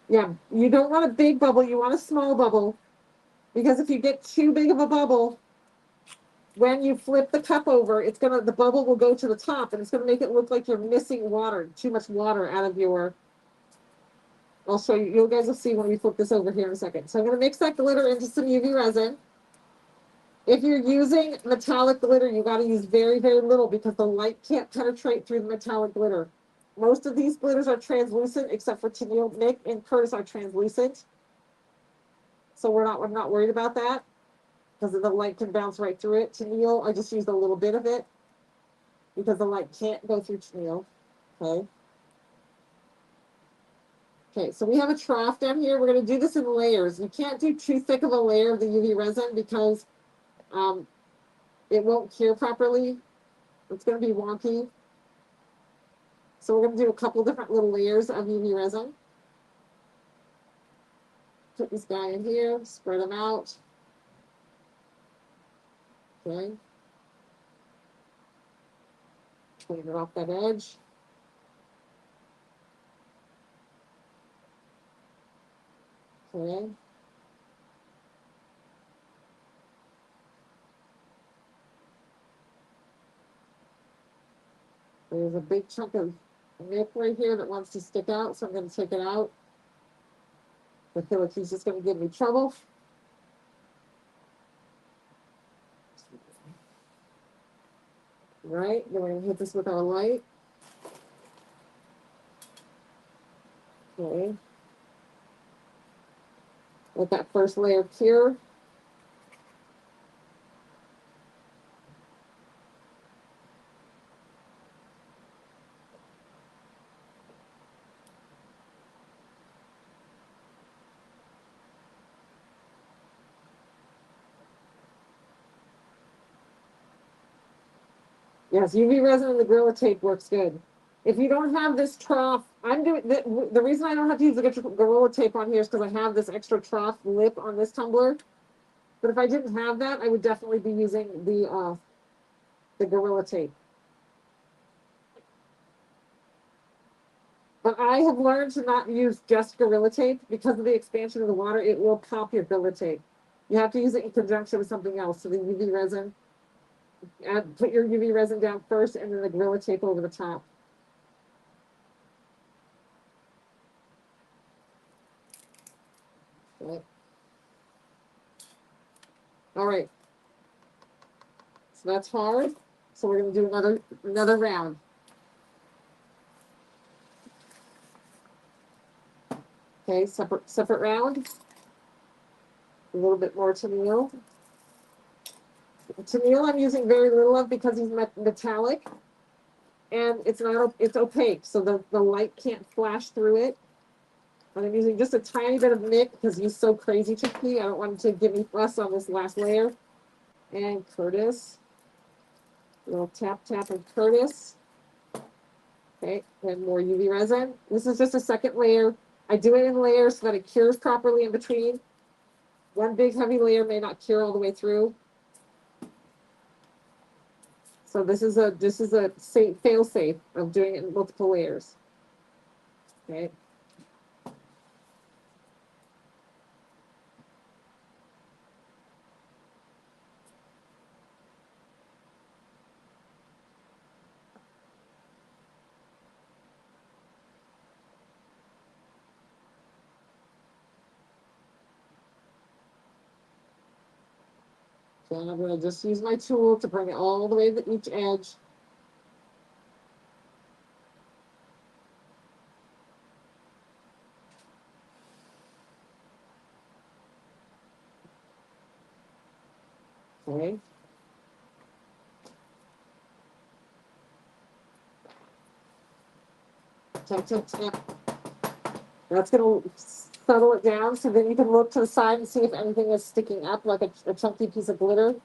Yeah, you don't want a big bubble, you want a small bubble. Because if you get too big of a bubble, when you flip the cup over, the bubble will go to the top and it's gonna make it look like you're missing water, too much water out of your, I'll show you, you guys will see when we flip this over here in a second. So I'm gonna mix that glitter into some UV resin. If you're using metallic glitter, you gotta use very, very little because the light can't penetrate through the metallic glitter. Most of these glitters are translucent, except for Tennille. Nick and Curtis are translucent. So I'm not worried about that because the light can bounce right through it. Tennille, I just used a little bit of it because the light can't go through Tennille. Okay. Okay, so we have a trough down here. We're going to do this in layers. You can't do too thick of a layer of the UV resin because it won't cure properly. It's going to be wonky. So we're going to do a couple different little layers of UV resin. Put this guy in here, spread them out. Okay. Clean it off that edge. Okay. There's a big chunk of nick right here that wants to stick out, so I'm going to take it out. I feel like he's just going to give me trouble. Right, then we're going to hit this with our light. Okay. Let that first layer cure. Yes, UV resin and the Gorilla Tape works good. If you don't have this trough, I'm doing the reason I don't have to use the Gorilla Tape on here is because I have this extra trough lip on this tumbler. But if I didn't have that, I would definitely be using the Gorilla Tape. But I have learned to not use just Gorilla Tape because of the expansion of the water. It will pop your Gorilla Tape. You have to use it in conjunction with something else. So the UV resin. Put your UV resin down first and then the Gorilla Tape over the top. Okay. All right. So that's hard. So we're going to do another round. Okay, separate round. A little bit more Tennille. Tennille I'm using very little of because he's metallic. And it's opaque, so the light can't flash through it. And I'm using just a tiny bit of Nick because he's so crazy tricky. I don't want him to give me fuss on this last layer. And Curtis. A little tap of Curtis. Okay, and more UV resin. This is just a second layer. I do it in layers so that it cures properly in between. One big heavy layer may not cure all the way through. So this is a fail safe of doing it in multiple layers. Okay. So I'm going to just use my tool to bring it all the way to each edge. Okay. Tap. That's going to settle it down so then you can look to the side and see if anything is sticking up like a chunky piece of glitter.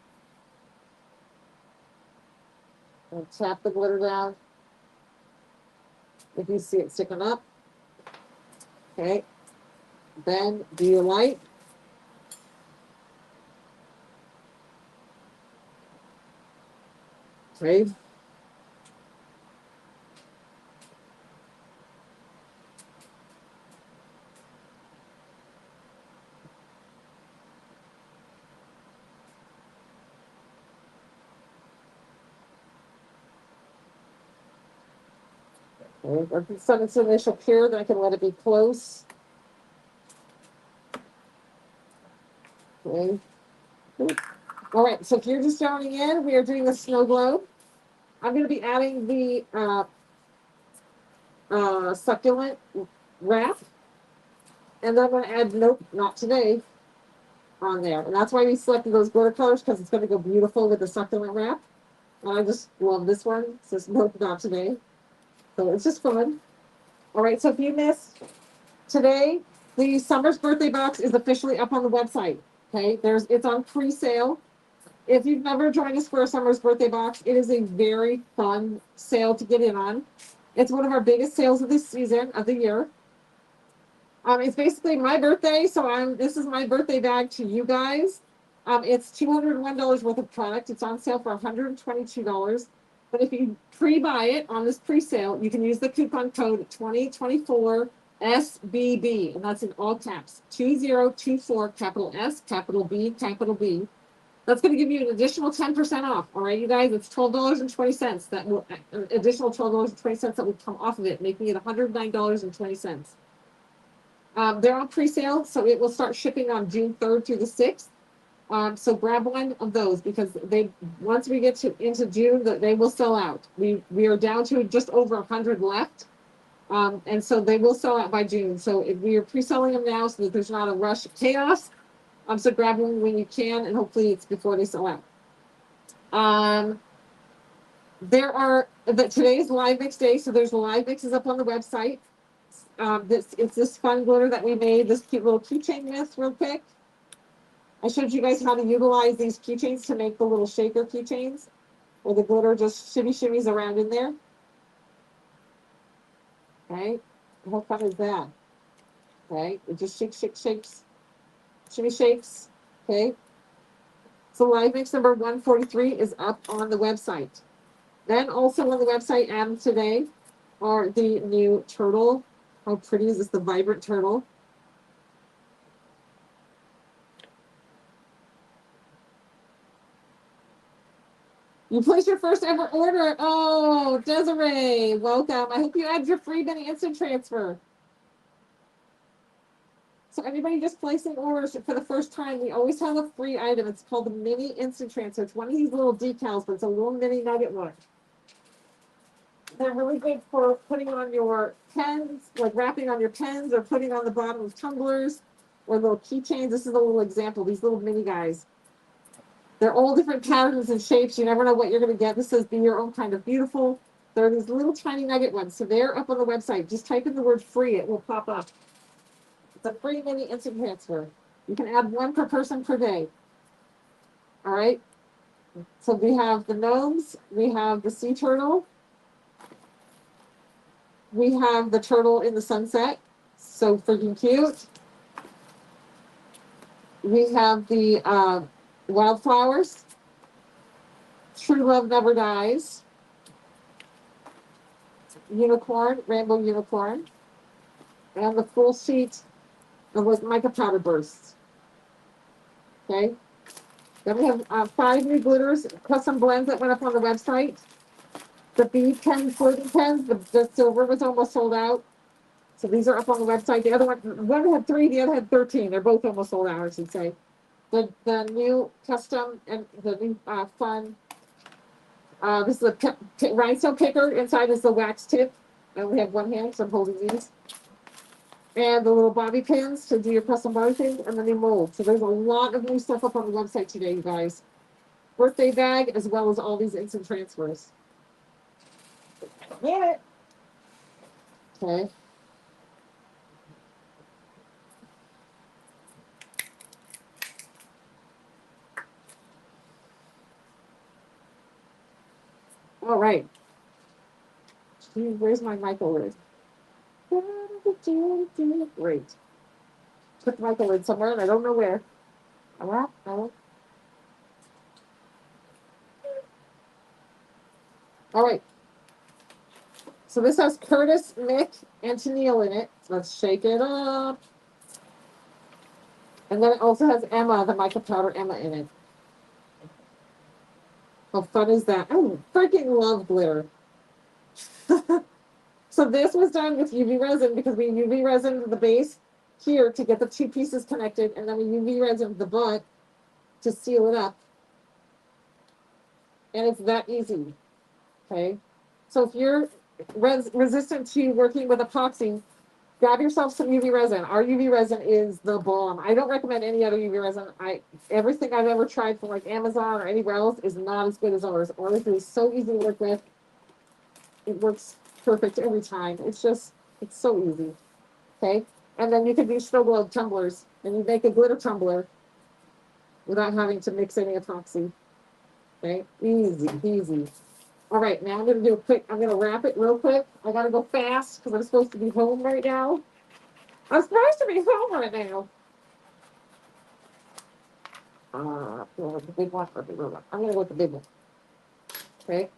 And tap the glitter down if you see it sticking up. Okay. Then do your light. right? Okay, or if it's on its initial cure, then I can let it be close. Okay. All right, so if you're just joining in, we are doing the snow globe. I'm going to be adding the succulent wrap, and then I'm going to add nope, not today on there. And that's why we selected those glitter colors, because it's going to go beautiful with the succulent wrap. And I just love this one. It says nope, not today. So it's just fun. All right, so if you missed today, the Summer's birthday box is officially up on the website. Okay, it's on pre-sale. If you've never joined us for a Summer's birthday box, it is a very fun sale to get in on. It's one of our biggest sales of this season, of the year. It's basically my birthday, so this is my birthday bag to you guys. It's $201 worth of product. It's on sale for $122. But if you pre-buy it on this pre-sale, you can use the coupon code 2024 SBB, and that's in all caps, 2024, capital S, capital B, capital B. That's going to give you an additional 10% off. All right, you guys, it's $12.20. That will an additional $12.20 that will come off of it, making it $109.20. They're on pre-sale, so it will start shipping on June 3rd through the 6th. So grab one of those, because once we get into June, they will sell out. We are down to just over 100 left. And so they will sell out by June. So we are pre-selling them now so that there's not a rush of chaos. So grab one when you can, and hopefully it's before they sell out. Today's live mix day, so there's live mixes up on the website. It's this fun glitter that we made, this cute little keychain mix real quick. I showed you guys how to utilize these keychains to make the little shaker keychains, where the glitter just shimmies around in there. Okay, how fun is that? Okay, it just shakes, shimmy shakes. Okay, so live mix number 143 is up on the website. Then also on the website added today are the new turtle. How pretty is this? The vibrant turtle. You placed your first ever order. Oh, Desiree, welcome. I hope you had your free mini instant transfer. So anybody just placing orders for the first time, we always have a free item. It's called the mini instant transfer. It's one of these little decals, but it's a little mini nugget one. They're really good for putting on your pens, like wrapping on your pens, or putting on the bottom of tumblers or little keychains. This is a little example, these little mini guys. They're all different patterns and shapes. You never know what you're going to get. This says be your own kind of beautiful. There are these little tiny nugget ones. So they're up on the website. Just type in the word free. It will pop up. It's a free mini instant transfer. You can add one per person per day. All right. So we have the gnomes. We have the sea turtle. We have the turtle in the sunset. So freaking cute. We have the wildflowers. True love never dies. Unicorn, rainbow unicorn. And the full sheet with mica powder bursts. Okay. Then we have 5 new glitters, custom blends that went up on the website. The bead pens, floating pens, the silver was almost sold out. So these are up on the website. The other one had 3, the other had 13. They're both almost sold out, I should say. The new custom and the new fun. This is a rhinestone picker. Inside is the wax tip. I only have one hand, so I'm holding these. And the little bobby pins to do your custom bobby pins, and the new mold. So there's a lot of new stuff up on the website today, you guys. Birthday bag, as well as all these instant transfers. Get it. Okay. All right. Where's my microwave? Great. Put the microwave somewhere, and I don't know where. All right. All right. So this has Curtis, Mick, and Tennille in it. Let's shake it up. And then it also has Emma, the mica powder Emma in it. How fun is that? I freaking love glitter. So this was done with UV resin because we UV resin the base here to get the two pieces connected, and then we UV resin the butt to seal it up. And it's that easy. Okay. So if you're resistant to working with epoxy, grab yourself some UV resin. Our UV resin is the bomb. I don't recommend any other UV resin. Everything I've ever tried from like Amazon or anywhere else is not as good as ours. Ours is so easy to work with. It works perfect every time. It's so easy. Okay. And then you can do snow globe tumblers and you make a glitter tumbler without having to mix any epoxy. Okay. Easy, easy. All right. Now I'm going to do I'm going to wrap it real quick. I got to go fast because I'm supposed to be home right now. I'm supposed to be home right now. The big one or the little one? I'm going to go with the big one. Okay.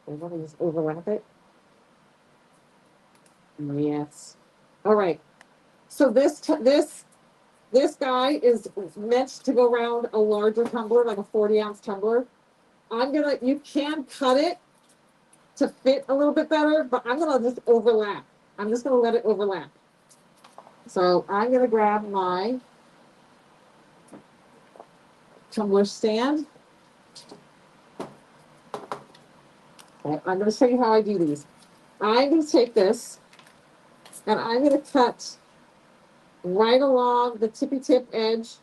I'm going to just overlap it. Yes. All right. So this guy is meant to go around a larger tumbler, like a 40-ounce tumbler. You can cut it to fit a little bit better, but I'm gonna just overlap. I'm just gonna let it overlap. So I'm gonna grab my tumbler stand. Okay, I'm gonna show you how I do these. I'm gonna take this and I'm gonna cut right along the tippy tip edge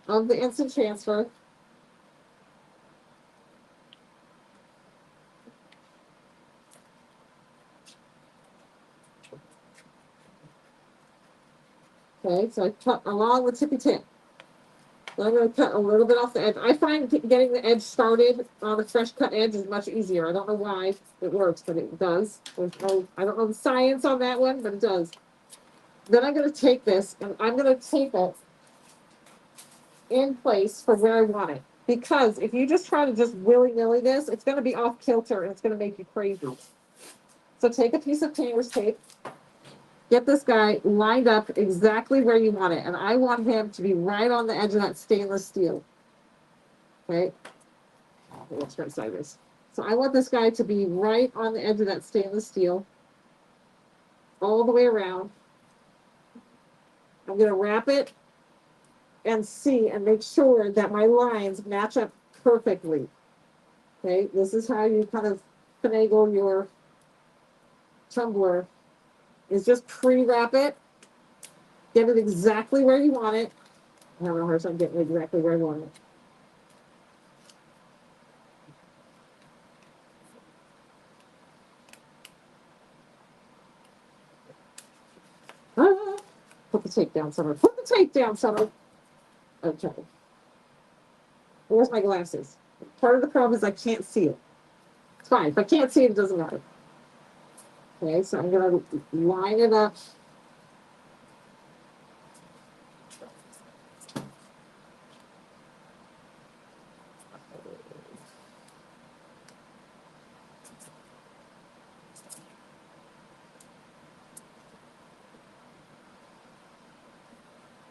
of the instant transfer. Okay, so I cut along the tippy tip. So I'm going to cut a little bit off the edge. I find getting the edge started on the fresh cut edge is much easier. I don't know why it works, but it does. I don't know the science on that one, but it does. Then I'm going to take this and I'm going to tape it in place for where I want it. Because if you just try to just willy-nilly this, it's going to be off kilter and it's going to make you crazy. So take a piece of painter's tape. Get this guy lined up exactly where you want it. And I want him to be right on the edge of that stainless steel. Okay. Let's try sideways. So I want this guy to be right on the edge of that stainless steel. All the way around. I'm going to wrap it and see and make sure that my lines match up perfectly. Okay. This is how you kind of finagle your tumbler. Is just pre-wrap it. Get it exactly where you want it. I don't know how I'm getting exactly where I want it. Put the tape down, Summer. Put the tape down, Summer. Okay. Where's my glasses? Part of the problem is I can't see it. It's fine. If I can't see it, it doesn't matter. Okay, so I'm going to line it up.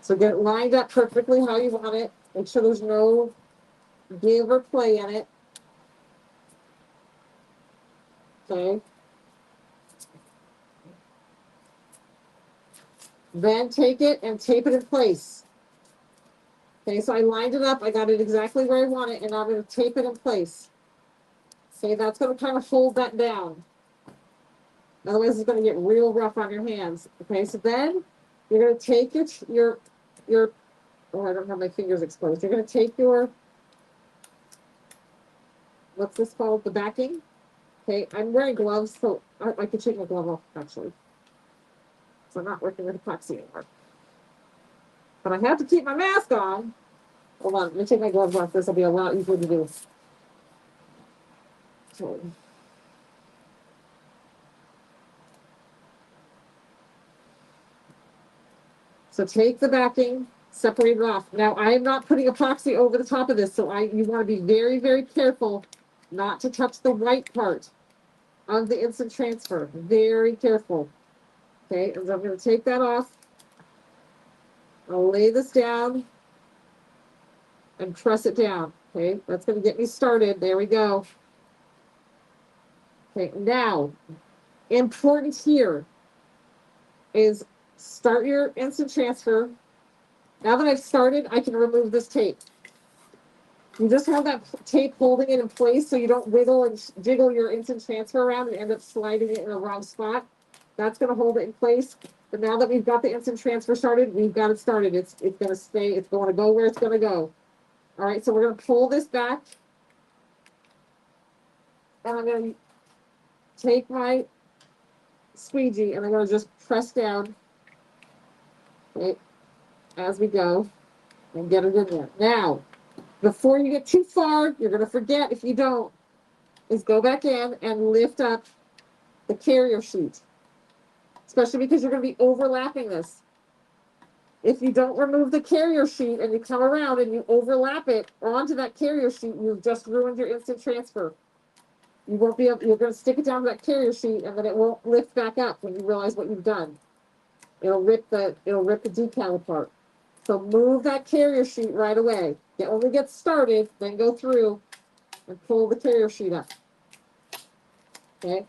So get it lined up perfectly how you want it. Make sure there's no give or play in it. Okay. Then take it and tape it in place. Okay, so I lined it up. I got it exactly where I want it, and I'm going to tape it in place. Okay, that's going to kind of hold that down. Otherwise, it's going to get real rough on your hands. Okay, so then you're going to take your oh, I don't have my fingers exposed. You're going to take your, what's this called? The backing. Okay, I'm wearing gloves, so I could take my glove off, actually. So I'm not working with epoxy anymore. But I have to keep my mask on. Hold on, let me take my gloves off. This will be a lot easier to do. So take the backing, Separate it off. Now I am not putting epoxy over the top of this, so you want to be very, very careful not to touch the white part of the instant transfer. Very careful. Okay, and so I'm going to take that off. I'll lay this down and press it down. Okay, that's going to get me started. There we go. Okay, now, important here is start your instant transfer. Now that I've started, I can remove this tape. You just have that tape holding it in place so you don't wiggle and jiggle your instant transfer around and end up sliding it in the wrong spot. That's going to hold it in place. But now that we've got the instant transfer started, we've got it started. It's going to stay. It's going to go where it's going to go. All right, so we're going to pull this back. And I'm going to take my squeegee and I'm going to just press down, okay, as we go and get it in there. Now, before you get too far, you're going to forget if you don't, is go back in and lift up the carrier sheet, especially because you're going to be overlapping this. If you don't remove the carrier sheet and you come around and you overlap it onto that carrier sheet, you've just ruined your instant transfer. You won't be able, you're going to stick it down to that carrier sheet and then it won't lift back up when you realize what you've done. It'll rip the decal apart. So move that carrier sheet right away. You only get started, then go through and pull the carrier sheet up. Okay?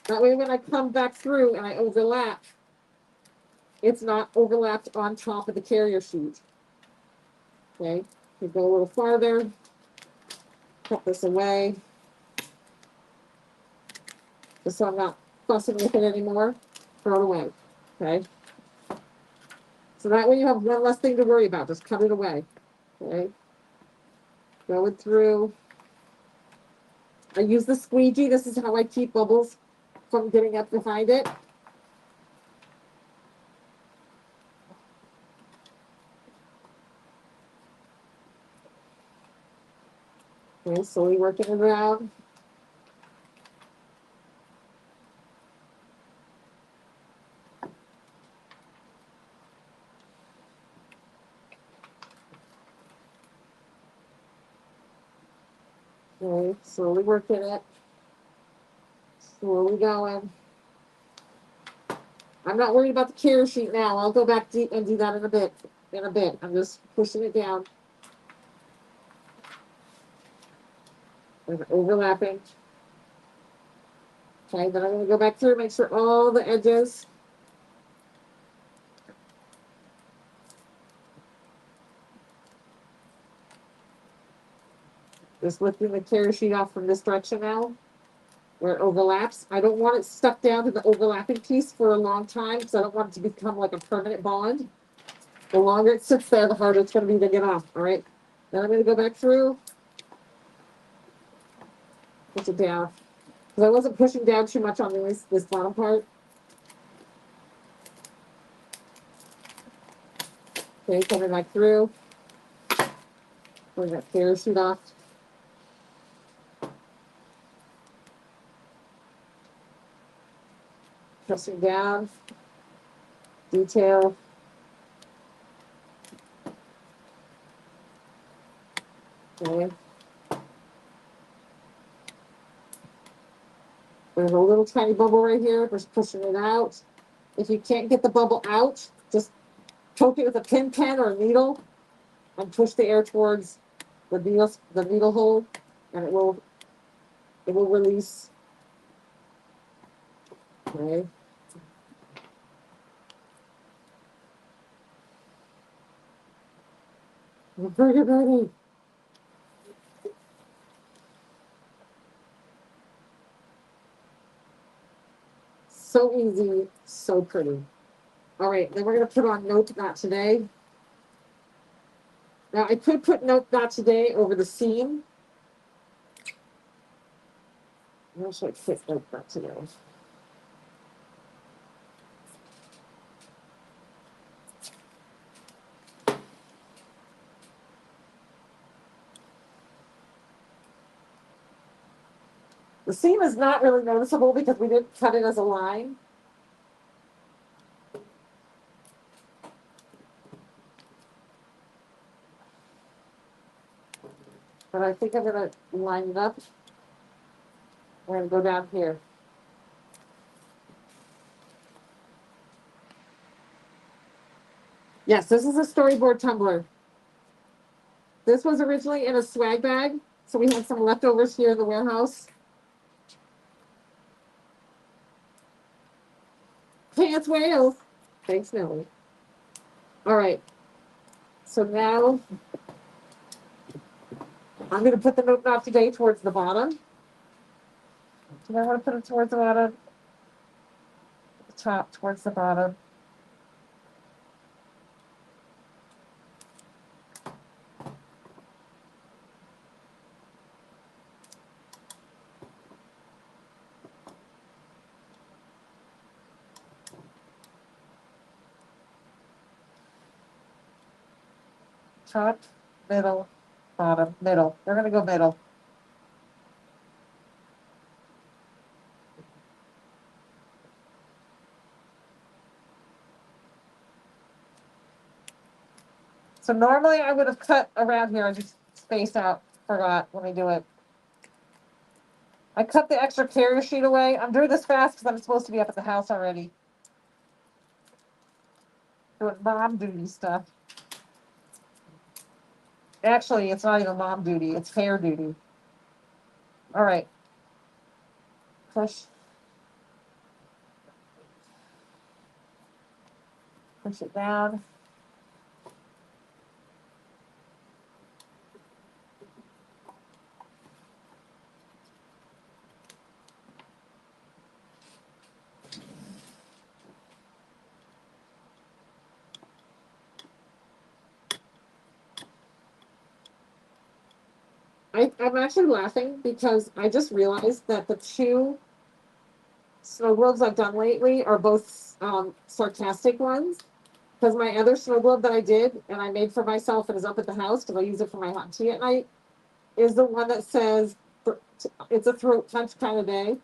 That way when I come back through and I overlap, it's not overlapped on top of the carrier sheet. Okay? You go a little farther, cut this away. Just so I'm not fussing with it anymore. Throw it away. Okay? So that way you have one less thing to worry about. Just cut it away. Okay? Going through. I use the squeegee. This is how I keep bubbles from getting up behind it. Okay, slowly working it around. Okay, slowly working it. Slowly going. I'm not worried about the carrier sheet now. I'll go back deep and do that in a bit. I'm just pushing it down. And overlapping. Okay, then I'm going to go back through, make sure all the edges. Just lifting the carrier sheet off from this direction now, where it overlaps. I don't want it stuck down to the overlapping piece for a long time because I don't want it to become like a permanent bond. The longer it sits there, the harder it's going to be to get off. All right. Then I'm going to go back through, push it down because I wasn't pushing down too much on this bottom part. Okay, coming back through, pulling that carrier sheet off. Pressing down, detail. Okay. There's a little tiny bubble right here. Just pushing it out. If you can't get the bubble out, just poke it with a pin pen or a needle and push the air towards the needle hole, and it will release. Okay. Bring it ready. So easy, so pretty. All right, then we're going to put on Note Not Today. Now, I could put Note Not Today over the seam. Where should I put Note Not Today? The seam is not really noticeable because we didn't cut it as a line. But I think I'm gonna line it up. We're gonna go down here. Yes, this is a storyboard tumbler. This was originally in a swag bag, so we had some leftovers here in the warehouse. Pants whales. Thanks, Nelly. All right. So now I'm going to put the note not today towards the bottom. Do I want to put it towards the bottom? The top towards the bottom. Top, middle, bottom, middle. We're going to go middle. So normally I would have cut around here. I just spaced out. Forgot. Let me do it. I cut the extra carrier sheet away. I'm doing this fast because I'm supposed to be up at the house already. Doing mom duty stuff. Actually, it's not even mom duty. It's hair duty. All right. Push. Push it down. I'm actually laughing because I just realized that the two snow globes I've done lately are both sarcastic ones. Because my other snow globe that I did and I made for myself and is up at the house because I use it for my hot tea at night is the one that says it's a throat punch kind of day.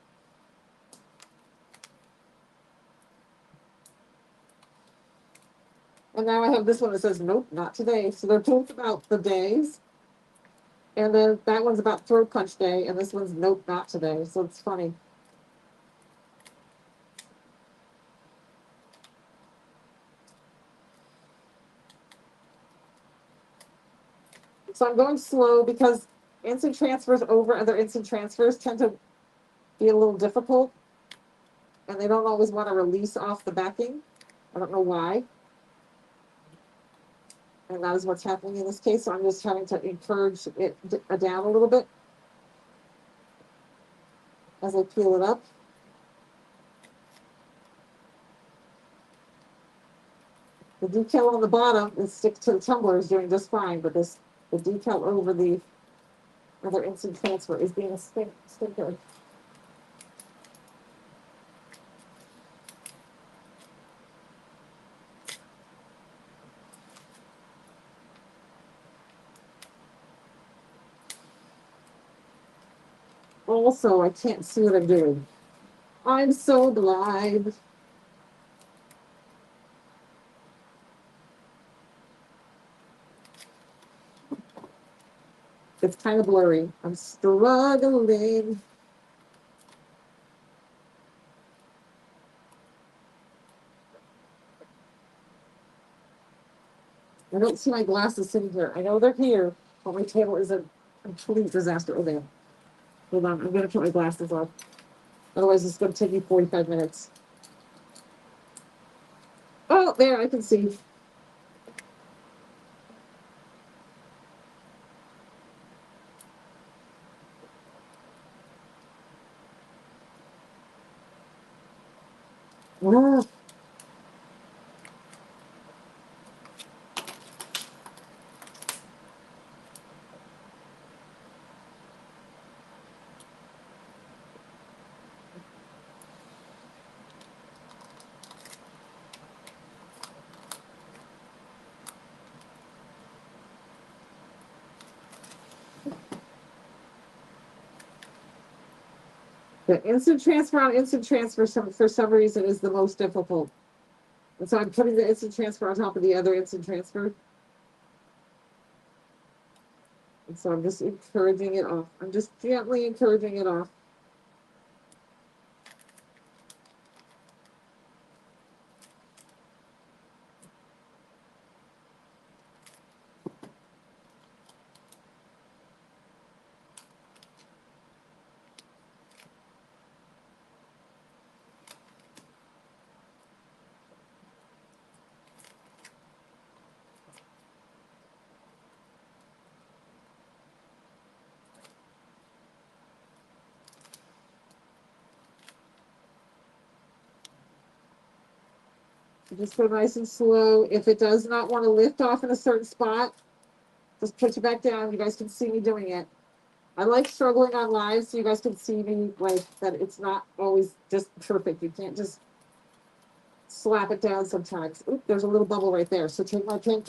And now I have this one that says nope, not today. So they're both about the days. And then that one's about throat punch day, and this one's nope, not today. So it's funny. So I'm going slow because instant transfers over other instant transfers tend to be a little difficult. And they don't always want to release off the backing. I don't know why. And that is what's happening in this case. So I'm just having to encourage it down a little bit as I peel it up. The decal on the bottom is stick to the tumbler is doing just fine, but the decal over the other instant transfer is being a stinker. Also, I can't see what I'm doing. I'm so blind. It's kind of blurry. I'm struggling. I don't see my glasses sitting here. I know they're here, but my table is a complete disaster. Oh, there. Hold on. I'm going to put my glasses on. Otherwise, it's going to take me 45 minutes. Oh, there. I can see. Ah. The instant transfer on instant transfer for some reason is the most difficult. And so I'm putting the instant transfer on top of the other instant transfer. And so I'm just encouraging it off. I'm just gently encouraging it off. Just go nice and slow. If it does not want to lift off in a certain spot, just push it back down. You guys can see me doing it. I like struggling on live so you guys can see me, like, that it's not always just perfect. You can't just slap it down sometimes. Oop, there's a little bubble right there. So take my pen,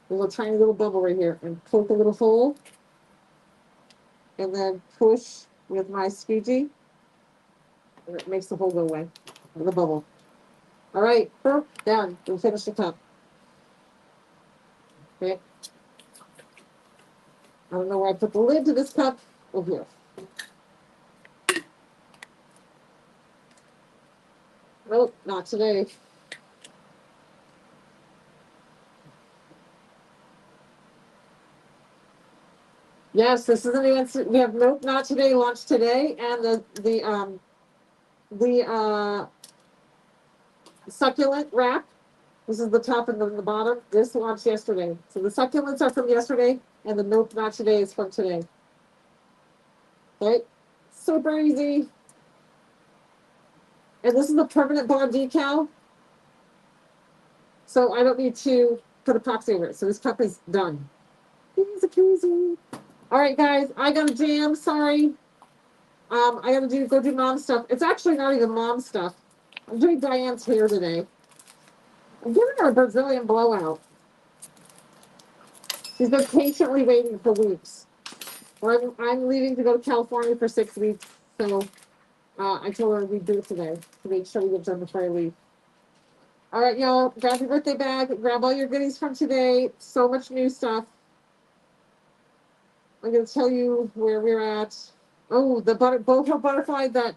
there's a tiny little bubble right here, and poke a little hole, and then push with my squeegee, and it makes the hole go away, the bubble. All right, done. We'll finish the cup. Okay. I don't know where I put the lid to this cup. Oh, here. Nope, not today. Yes, this is the answer. We have nope, not today, lunch today, and the succulent wrap. This is the top and the bottom. This launched yesterday. So the succulents are from yesterday, and the nope, not today is from today. Okay, super easy. And this is the permanent bond decal. So I don't need to put epoxy over it. So this cup is done. Easy peasy. All right, guys, I got a jam. Sorry. I gotta go do mom stuff. It's actually not even mom stuff. I'm doing Diane's hair today. I'm giving her a Brazilian blowout. She's been patiently waiting for weeks. Well, I'm leaving to go to California for 6 weeks, so I told her we'd do it today to make sure we get done before I leave. All right, y'all, grab your birthday bag, grab all your goodies from today. So much new stuff. I'm gonna tell you where we're at. Oh, the boho butterfly, that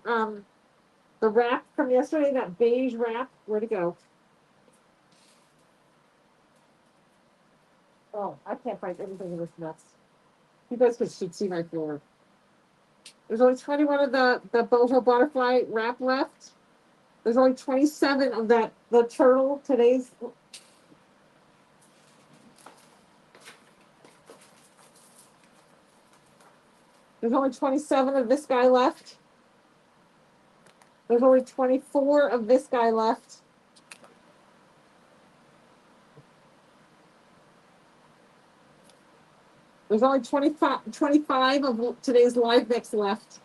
the wrap from yesterday, that beige wrap. Where'd it go? Oh, I can't find anything in this mess. You guys should see my floor. There's only 21 of the boho butterfly wrap left. There's only 27 of that, the turtle, today's. There's only 27 of this guy left. There's only 24 of this guy left. There's only 25 of today's live mix left.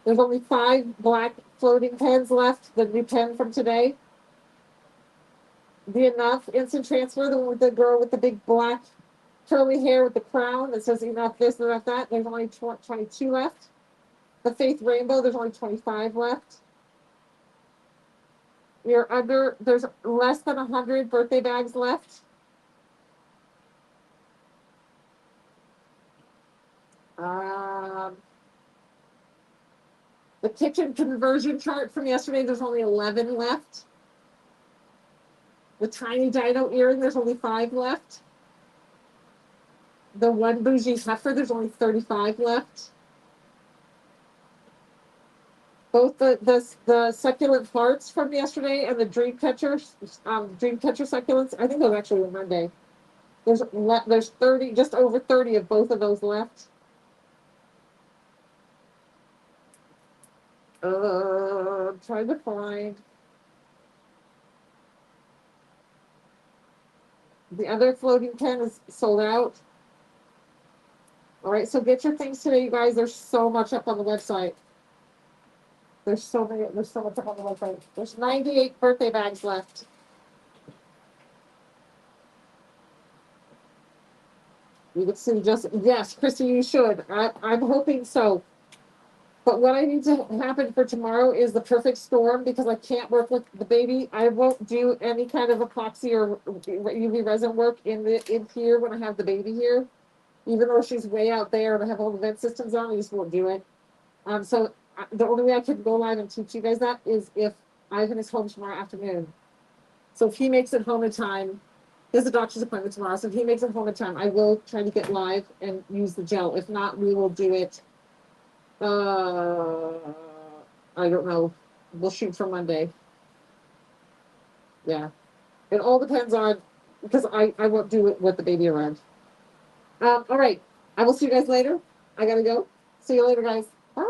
There's only 5 black floating pens left, the new pen from today. The Enough instant transfer, the one with the girl with the big black curly hair with the crown that says enough this, enough that. There's only 22 left. The Faith Rainbow, there's only 25 left. There's less than 100 birthday bags left. The kitchen conversion chart from yesterday, there's only 11 left. The tiny dino earring, there's only 5 left. The one bougie heifer, there's only 35 left. Both the succulent parts from yesterday and the dreamcatcher succulents, I think those actually were Monday. There's 30, just over 30 of both of those left. I'm trying to find. The other floating pen is sold out. All right, so get your things today, you guys. There's so much up on the website. There's so much up on the website. There's 98 birthday bags left. You can see yes, Christy, you should. I'm hoping so. But what I need to happen for tomorrow is the perfect storm, because I can't work with the baby. I won't do any kind of epoxy or UV resin work in here when I have the baby here. Even though she's way out there and I have all the vent systems on, I just won't do it. So the only way I can go live and teach you guys that is if Ivan is home tomorrow afternoon. So if he makes it home in time, he has a doctor's appointment tomorrow. So if he makes it home in time, I will try to get live and use the gel. If not, we will do it. I don't know. We'll shoot for Monday. Yeah. It all depends on, because I won't do it with the baby around. All right. I will see you guys later. I gotta go. See you later, guys. Bye.